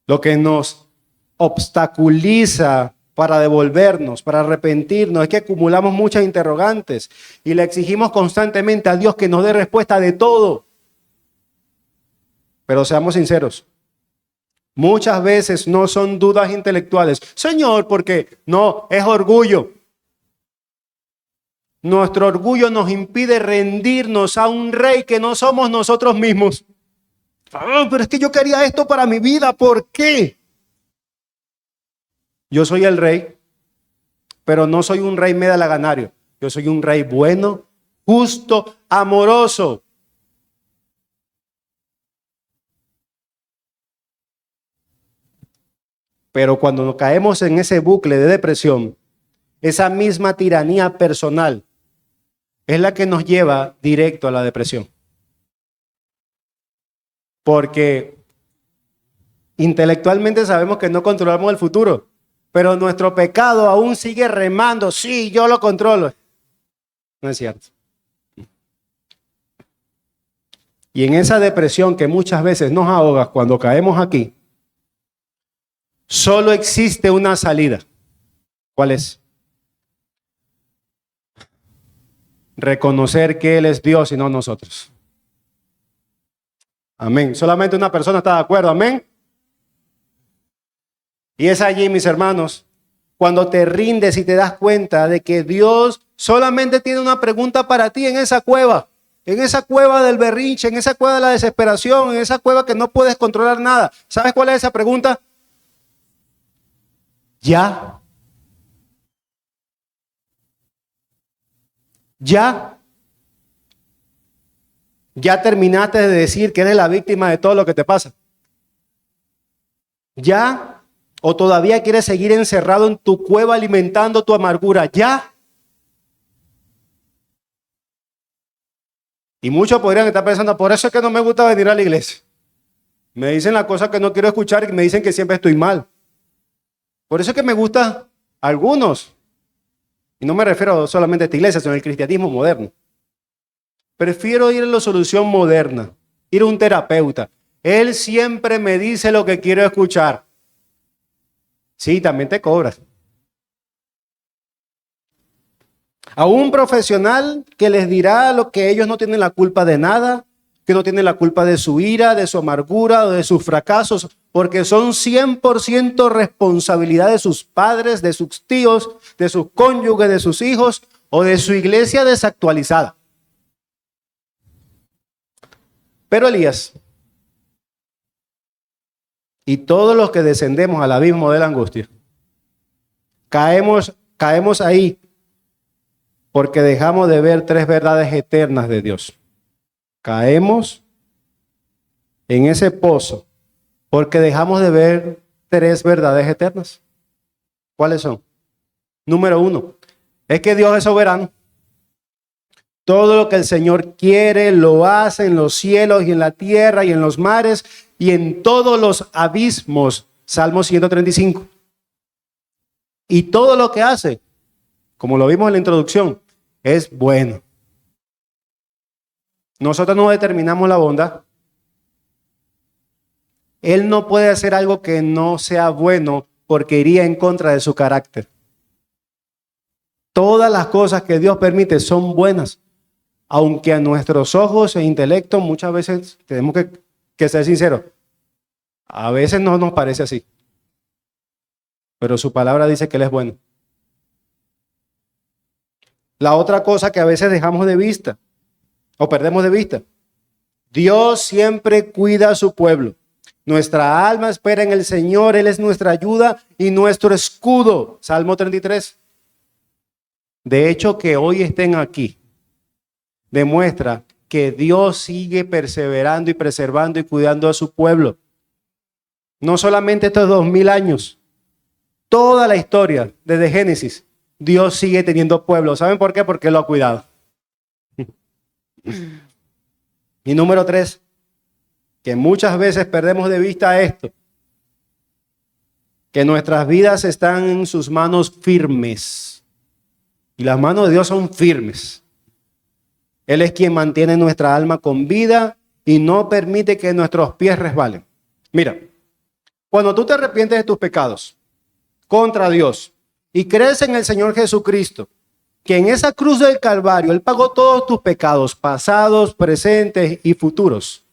Lo que nos obstaculiza para devolvernos, para arrepentirnos, es que acumulamos muchas interrogantes y le exigimos constantemente a Dios que nos dé respuesta de todo. Pero seamos sinceros, muchas veces no son dudas intelectuales. Señor, ¿por qué? No, es orgullo. Nuestro orgullo nos impide rendirnos a un rey que no somos nosotros mismos. Pero es que yo quería esto para mi vida, ¿por qué? Yo soy el rey, pero no soy un rey medalaganario. Yo soy un rey bueno, justo, amoroso. Pero cuando nos caemos en ese bucle de depresión, esa misma tiranía personal es la que nos lleva directo a la depresión. Porque intelectualmente sabemos que no controlamos el futuro, pero nuestro pecado aún sigue remando. Sí, yo lo controlo. No es cierto. Y en esa depresión que muchas veces nos ahoga cuando caemos aquí, solo existe una salida. ¿Cuál es? Reconocer que Él es Dios y no nosotros. Amén. Solamente una persona está de acuerdo. Amén. Y es allí, mis hermanos, cuando te rindes y te das cuenta de que Dios solamente tiene una pregunta para ti en esa cueva del berrinche, en esa cueva de la desesperación, en esa cueva que no puedes controlar nada. ¿Sabes cuál es esa pregunta? ¿Ya? ¿Ya terminaste de decir que eres la víctima de todo lo que te pasa? ¿Ya? ¿O todavía quieres seguir encerrado en tu cueva alimentando tu amargura? ¿Ya? Y muchos podrían estar pensando, por eso es que no me gusta venir a la iglesia. Me dicen las cosas que no quiero escuchar y me dicen que siempre estoy mal. Por eso es que me gusta algunos. Y no me refiero solamente a esta iglesia, sino al cristianismo moderno. Prefiero ir a la solución moderna, ir a un terapeuta. Él siempre me dice lo que quiero escuchar. Sí, también te cobras. A un profesional que les dirá lo que ellos no tienen la culpa de nada, que no tienen la culpa de su ira, de su amargura o de sus fracasos, porque son 100% responsabilidad de sus padres, de sus tíos, de sus cónyuges, de sus hijos o de su iglesia desactualizada. Pero Elías y todos los que descendemos al abismo de la angustia, caemos ahí porque dejamos de ver 3 verdades eternas de Dios. Caemos en ese pozo porque dejamos de ver 3 verdades eternas. ¿Cuáles son? Número 1, es que Dios es soberano. Todo lo que el Señor quiere lo hace en los cielos y en la tierra y en los mares y en todos los abismos. Salmo 135. Y todo lo que hace, como lo vimos en la introducción, es bueno. Nosotros no determinamos la bondad. Él no puede hacer algo que no sea bueno porque iría en contra de su carácter. Todas las cosas que Dios permite son buenas. Aunque a nuestros ojos e intelecto muchas veces tenemos que ser sinceros. A veces no nos parece así. Pero su palabra dice que Él es bueno. La otra cosa que a veces dejamos de vista o perdemos de vista. Dios siempre cuida a su pueblo. Nuestra alma espera en el Señor. Él es nuestra ayuda y nuestro escudo. Salmo 33. De hecho, que hoy estén aquí demuestra que Dios sigue perseverando y preservando y cuidando a su pueblo. No solamente estos 2000 años, toda la historia, desde Génesis, Dios sigue teniendo pueblo. ¿Saben por qué? Porque Él lo ha cuidado. Y número 3, que muchas veces perdemos de vista esto, que nuestras vidas están en sus manos firmes. Y las manos de Dios son firmes. Él es quien mantiene nuestra alma con vida y no permite que nuestros pies resbalen. Mira, cuando tú te arrepientes de tus pecados contra Dios y crees en el Señor Jesucristo, que en esa cruz del Calvario Él pagó todos tus pecados, pasados, presentes y futuros.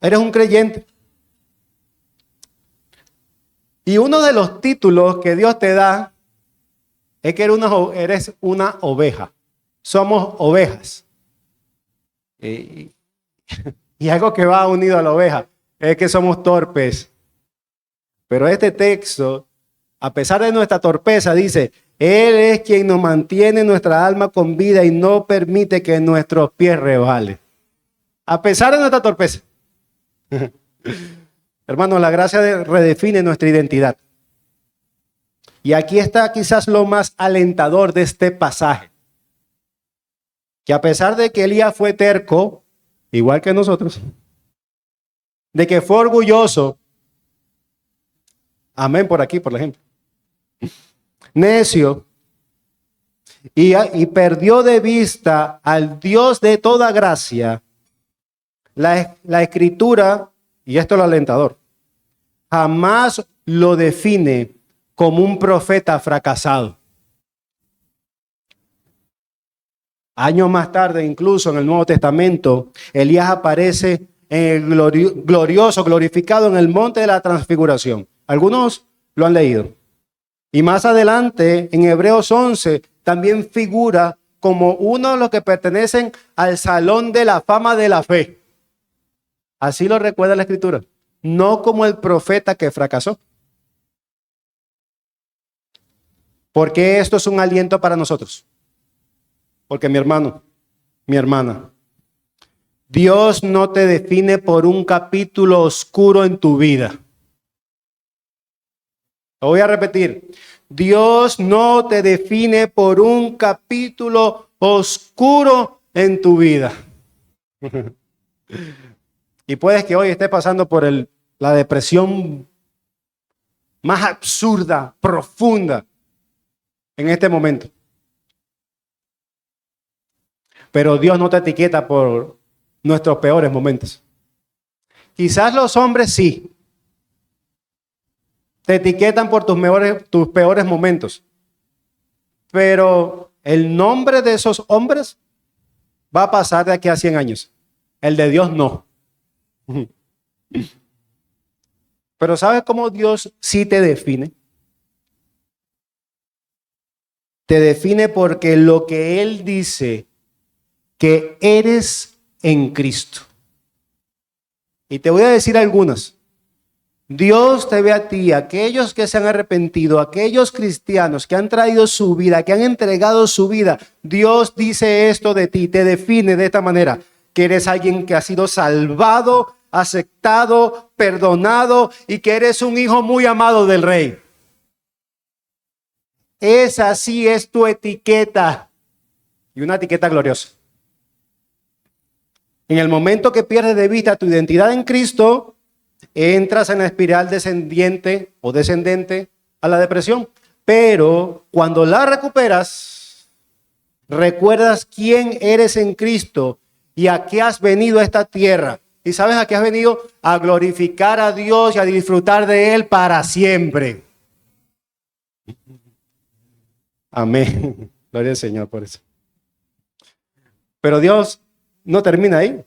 Eres un creyente. Y uno de los títulos que Dios te da es que eres una oveja. Somos ovejas. Y algo que va unido a la oveja es que somos torpes. Pero este texto, a pesar de nuestra torpeza, dice, Él es quien nos mantiene nuestra alma con vida y no permite que nuestros pies resbalen. A pesar de nuestra torpeza. Hermanos, la gracia redefine nuestra identidad. Y aquí está quizás lo más alentador de este pasaje. Que a pesar de que Elías fue terco, igual que nosotros, de que fue orgulloso, amén por aquí, por ejemplo, necio, y perdió de vista al Dios de toda gracia, la Escritura, y esto es lo alentador, jamás lo define como un profeta fracasado. Años más tarde, incluso en el Nuevo Testamento, Elías aparece en el glorificado en el monte de la transfiguración. Algunos lo han leído. Y más adelante, en Hebreos 11, también figura como uno de los que pertenecen al salón de la fama de la fe. Así lo recuerda la Escritura. No como el profeta que fracasó. ¿Por qué esto es un aliento para nosotros? Porque mi hermano, mi hermana, Dios no te define por un capítulo oscuro en tu vida. Lo voy a repetir. Dios no te define por un capítulo oscuro en tu vida. Y puedes que hoy estés pasando por la depresión más absurda, profunda en este momento. Pero Dios no te etiqueta por nuestros peores momentos. Quizás los hombres sí. Te etiquetan por tus peores momentos. Pero el nombre de esos hombres va a pasar de aquí a 100 años. El de Dios no. Pero ¿sabes cómo Dios sí te define? Te define porque lo que Él dice que eres en Cristo. Y te voy a decir algunas. Dios te ve a ti, aquellos que se han arrepentido, aquellos cristianos que han traído su vida, que han entregado su vida. Dios dice esto de ti, te define de esta manera, que eres alguien que ha sido salvado, aceptado, perdonado y que eres un hijo muy amado del Rey. Esa sí es tu etiqueta y una etiqueta gloriosa. En el momento que pierdes de vista tu identidad en Cristo, entras en la espiral descendiente o descendente a la depresión. Pero cuando la recuperas, recuerdas quién eres en Cristo y a qué has venido a esta tierra. ¿Y sabes a qué has venido? A glorificar a Dios y a disfrutar de Él para siempre. Amén. Gloria al Señor por eso. Pero Dios no termina ahí.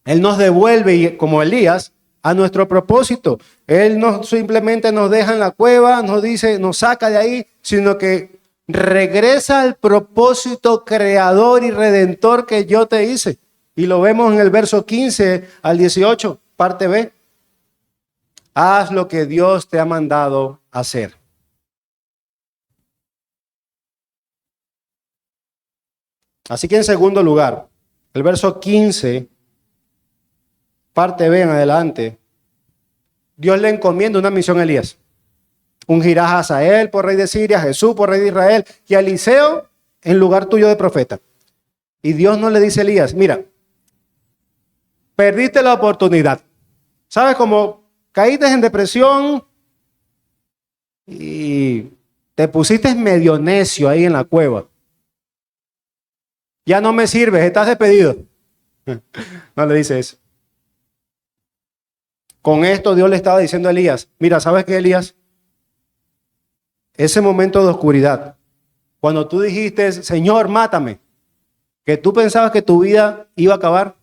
Él nos devuelve, como Elías, a nuestro propósito. Él no simplemente nos deja en la cueva, nos dice, nos saca de ahí, sino que regresa al propósito creador y redentor que yo te hice. Y lo vemos en el verso 15 al 18, parte B. Haz lo que Dios te ha mandado hacer. Así que en segundo lugar, el verso 15, parte B en adelante, Dios le encomienda una misión a Elías. Ungirás a Hazael por rey de Siria, a Jesús por rey de Israel y a Eliseo en lugar tuyo de profeta. Y Dios no le dice a Elías, mira, perdiste la oportunidad. ¿Sabes cómo caíste en depresión y te pusiste medio necio ahí en la cueva? Ya no me sirves, estás despedido. No le dice eso. Con esto Dios le estaba diciendo a Elías, mira, ¿sabes qué, Elías? Ese momento de oscuridad, cuando tú dijiste, Señor, mátame, que tú pensabas que tu vida iba a acabar,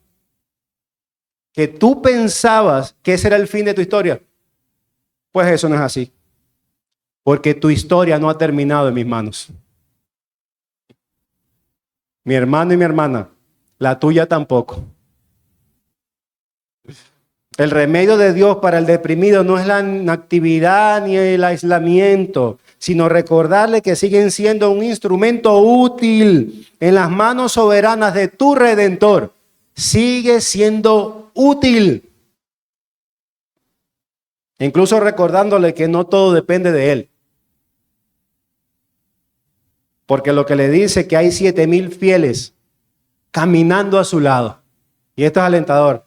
que tú pensabas que ese era el fin de tu historia, pues eso no es así, porque tu historia no ha terminado en mis manos. Mi hermano y mi hermana, la tuya tampoco. El remedio de Dios para el deprimido no es la inactividad ni el aislamiento, sino recordarle que siguen siendo un instrumento útil en las manos soberanas de tu Redentor. Sigue siendo útil. Incluso recordándole que no todo depende de él. Porque lo que le dice es que hay 7,000 fieles caminando a su lado. Y esto es alentador.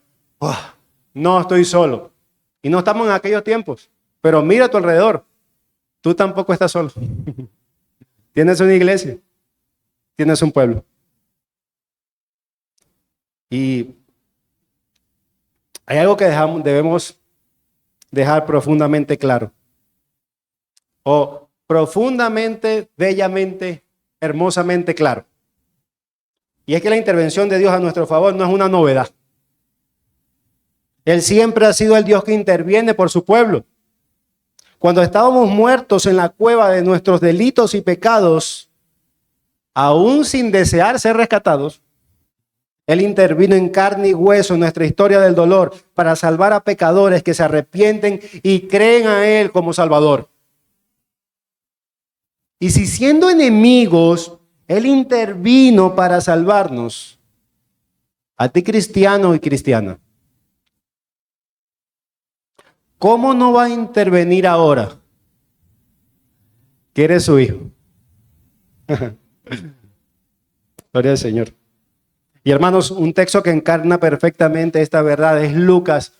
No estoy solo. Y no estamos en aquellos tiempos. Pero mira a tu alrededor. Tú tampoco estás solo. Tienes una iglesia. Tienes un pueblo. Y hay algo que debemos dejar profundamente claro. O profundamente, bellamente, hermosamente claro. Y es que la intervención de Dios a nuestro favor no es una novedad. Él siempre ha sido el Dios que interviene por su pueblo. Cuando estábamos muertos en la cueva de nuestros delitos y pecados, aún sin desear ser rescatados, Él intervino en carne y hueso en nuestra historia del dolor para salvar a pecadores que se arrepienten y creen a Él como Salvador. Y si siendo enemigos, Él intervino para salvarnos, a ti cristiano y cristiana, ¿cómo no va a intervenir ahora que eres su hijo? Gloria al Señor. Y hermanos, un texto que encarna perfectamente esta verdad es Lucas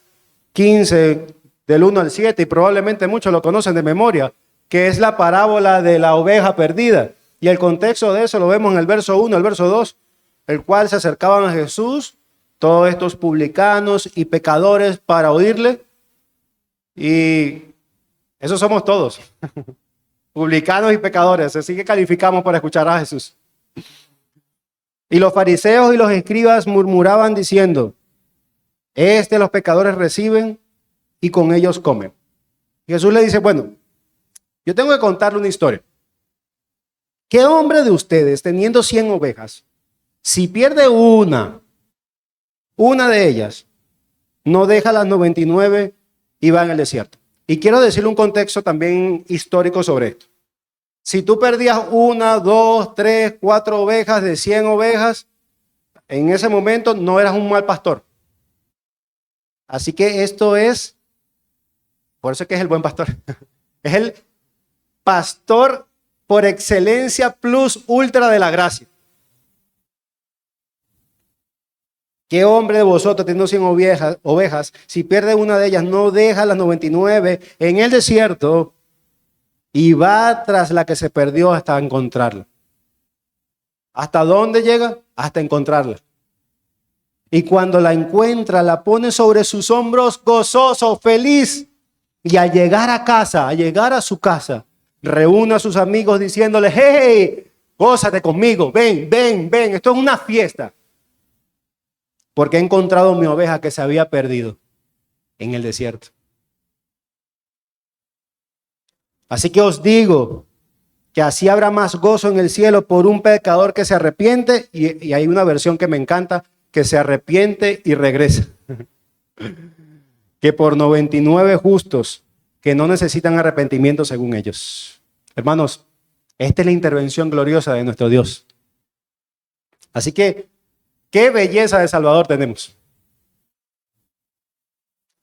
15, del 1 al 7, y probablemente muchos lo conocen de memoria, que es la parábola de la oveja perdida. Y el contexto de eso lo vemos en el verso 1, el verso 2, el cual se acercaban a Jesús, todos estos publicanos y pecadores para oírle. Y esos somos todos, publicanos y pecadores, así que calificamos para escuchar a Jesús. Y los fariseos y los escribas murmuraban diciendo, los pecadores reciben y con ellos comen. Y Jesús le dice, bueno, yo tengo que contarle una historia. ¿Qué hombre de ustedes, teniendo 100 ovejas, si pierde una de ellas, no deja las 99 y va en el desierto? Y quiero decirle un contexto también histórico sobre esto. Si tú perdías 1, 2, 3, 4 ovejas de 100 ovejas, en ese momento no eras un mal pastor. Así que esto es, por eso es que es el buen pastor. Es el pastor por excelencia plus ultra de la gracia. ¿Qué hombre de vosotros, teniendo 100 ovejas, si pierde una de ellas, no deja las 99 en el desierto y va tras la que se perdió hasta encontrarla? ¿Hasta dónde llega? Hasta encontrarla. Y cuando la encuentra, la pone sobre sus hombros gozoso, feliz. Y al llegar a casa, al llegar a su casa, reúne a sus amigos diciéndole, hey, gózate conmigo, ven, ven, ven, esto es una fiesta. Porque he encontrado mi oveja que se había perdido en el desierto. Así que os digo que así habrá más gozo en el cielo por un pecador que se arrepiente, y hay una versión que me encanta, que se arrepiente y regresa, que por 99 justos que no necesitan arrepentimiento según ellos. Hermanos, esta es la intervención gloriosa de nuestro Dios. Así que, ¿qué belleza de Salvador tenemos?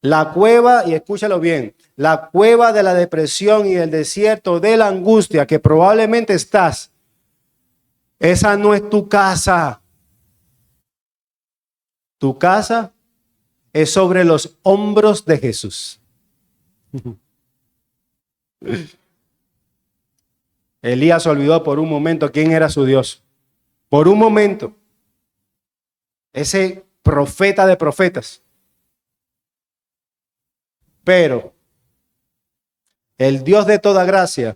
La cueva, y escúchalo bien, la cueva de la depresión y el desierto de la angustia que probablemente estás, esa no es tu casa. Tu casa es sobre los hombros de Jesús. Elías olvidó por un momento quién era su Dios. Por un momento. Ese profeta de profetas. Pero el Dios de toda gracia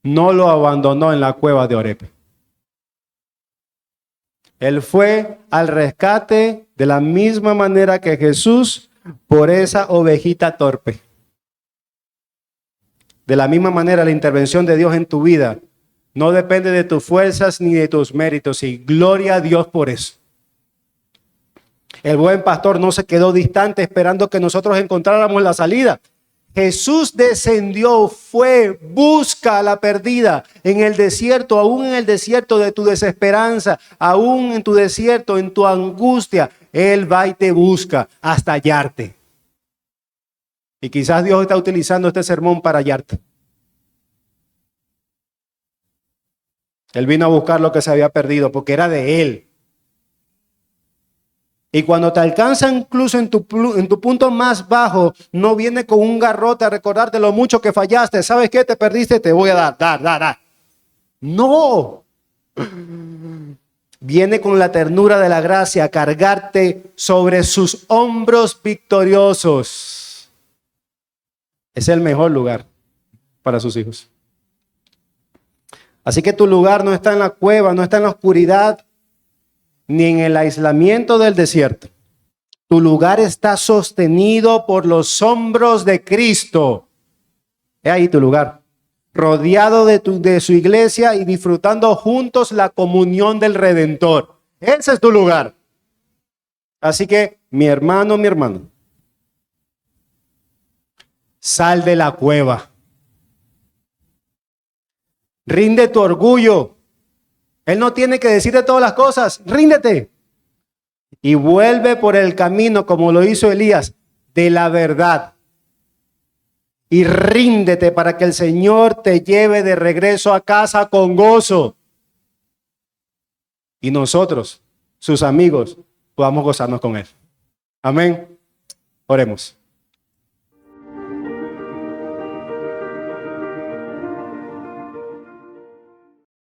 no lo abandonó en la cueva de Oreb. Él fue al rescate de la misma manera que Jesús por esa ovejita torpe. De la misma manera, la intervención de Dios en tu vida no depende de tus fuerzas ni de tus méritos, y gloria a Dios por eso. El buen pastor no se quedó distante esperando que nosotros encontráramos la salida. Jesús descendió, fue, busca a la perdida en el desierto, aún en el desierto de tu desesperanza, aún en tu desierto, en tu angustia. Él va y te busca hasta hallarte. Y quizás Dios está utilizando este sermón para hallarte. Él vino a buscar lo que se había perdido porque era de Él. Y cuando te alcanza incluso en tu punto más bajo, no viene con un garrote a recordarte lo mucho que fallaste. ¿Sabes qué? Te perdiste, te voy a dar. No. Viene con la ternura de la gracia a cargarte sobre sus hombros victoriosos. Es el mejor lugar para sus hijos. Así que tu lugar no está en la cueva, no está en la oscuridad, ni en el aislamiento del desierto. Tu lugar está sostenido por los hombros de Cristo. Es ahí tu lugar. Rodeado de su iglesia y disfrutando juntos la comunión del Redentor. Ese es tu lugar. Así que, mi hermano, sal de la cueva. Rinde tu orgullo. Él no tiene que decirte todas las cosas. Ríndete. Y vuelve por el camino, como lo hizo Elías, de la verdad. Y ríndete para que el Señor te lleve de regreso a casa con gozo. Y nosotros, sus amigos, podamos gozarnos con Él. Amén. Oremos.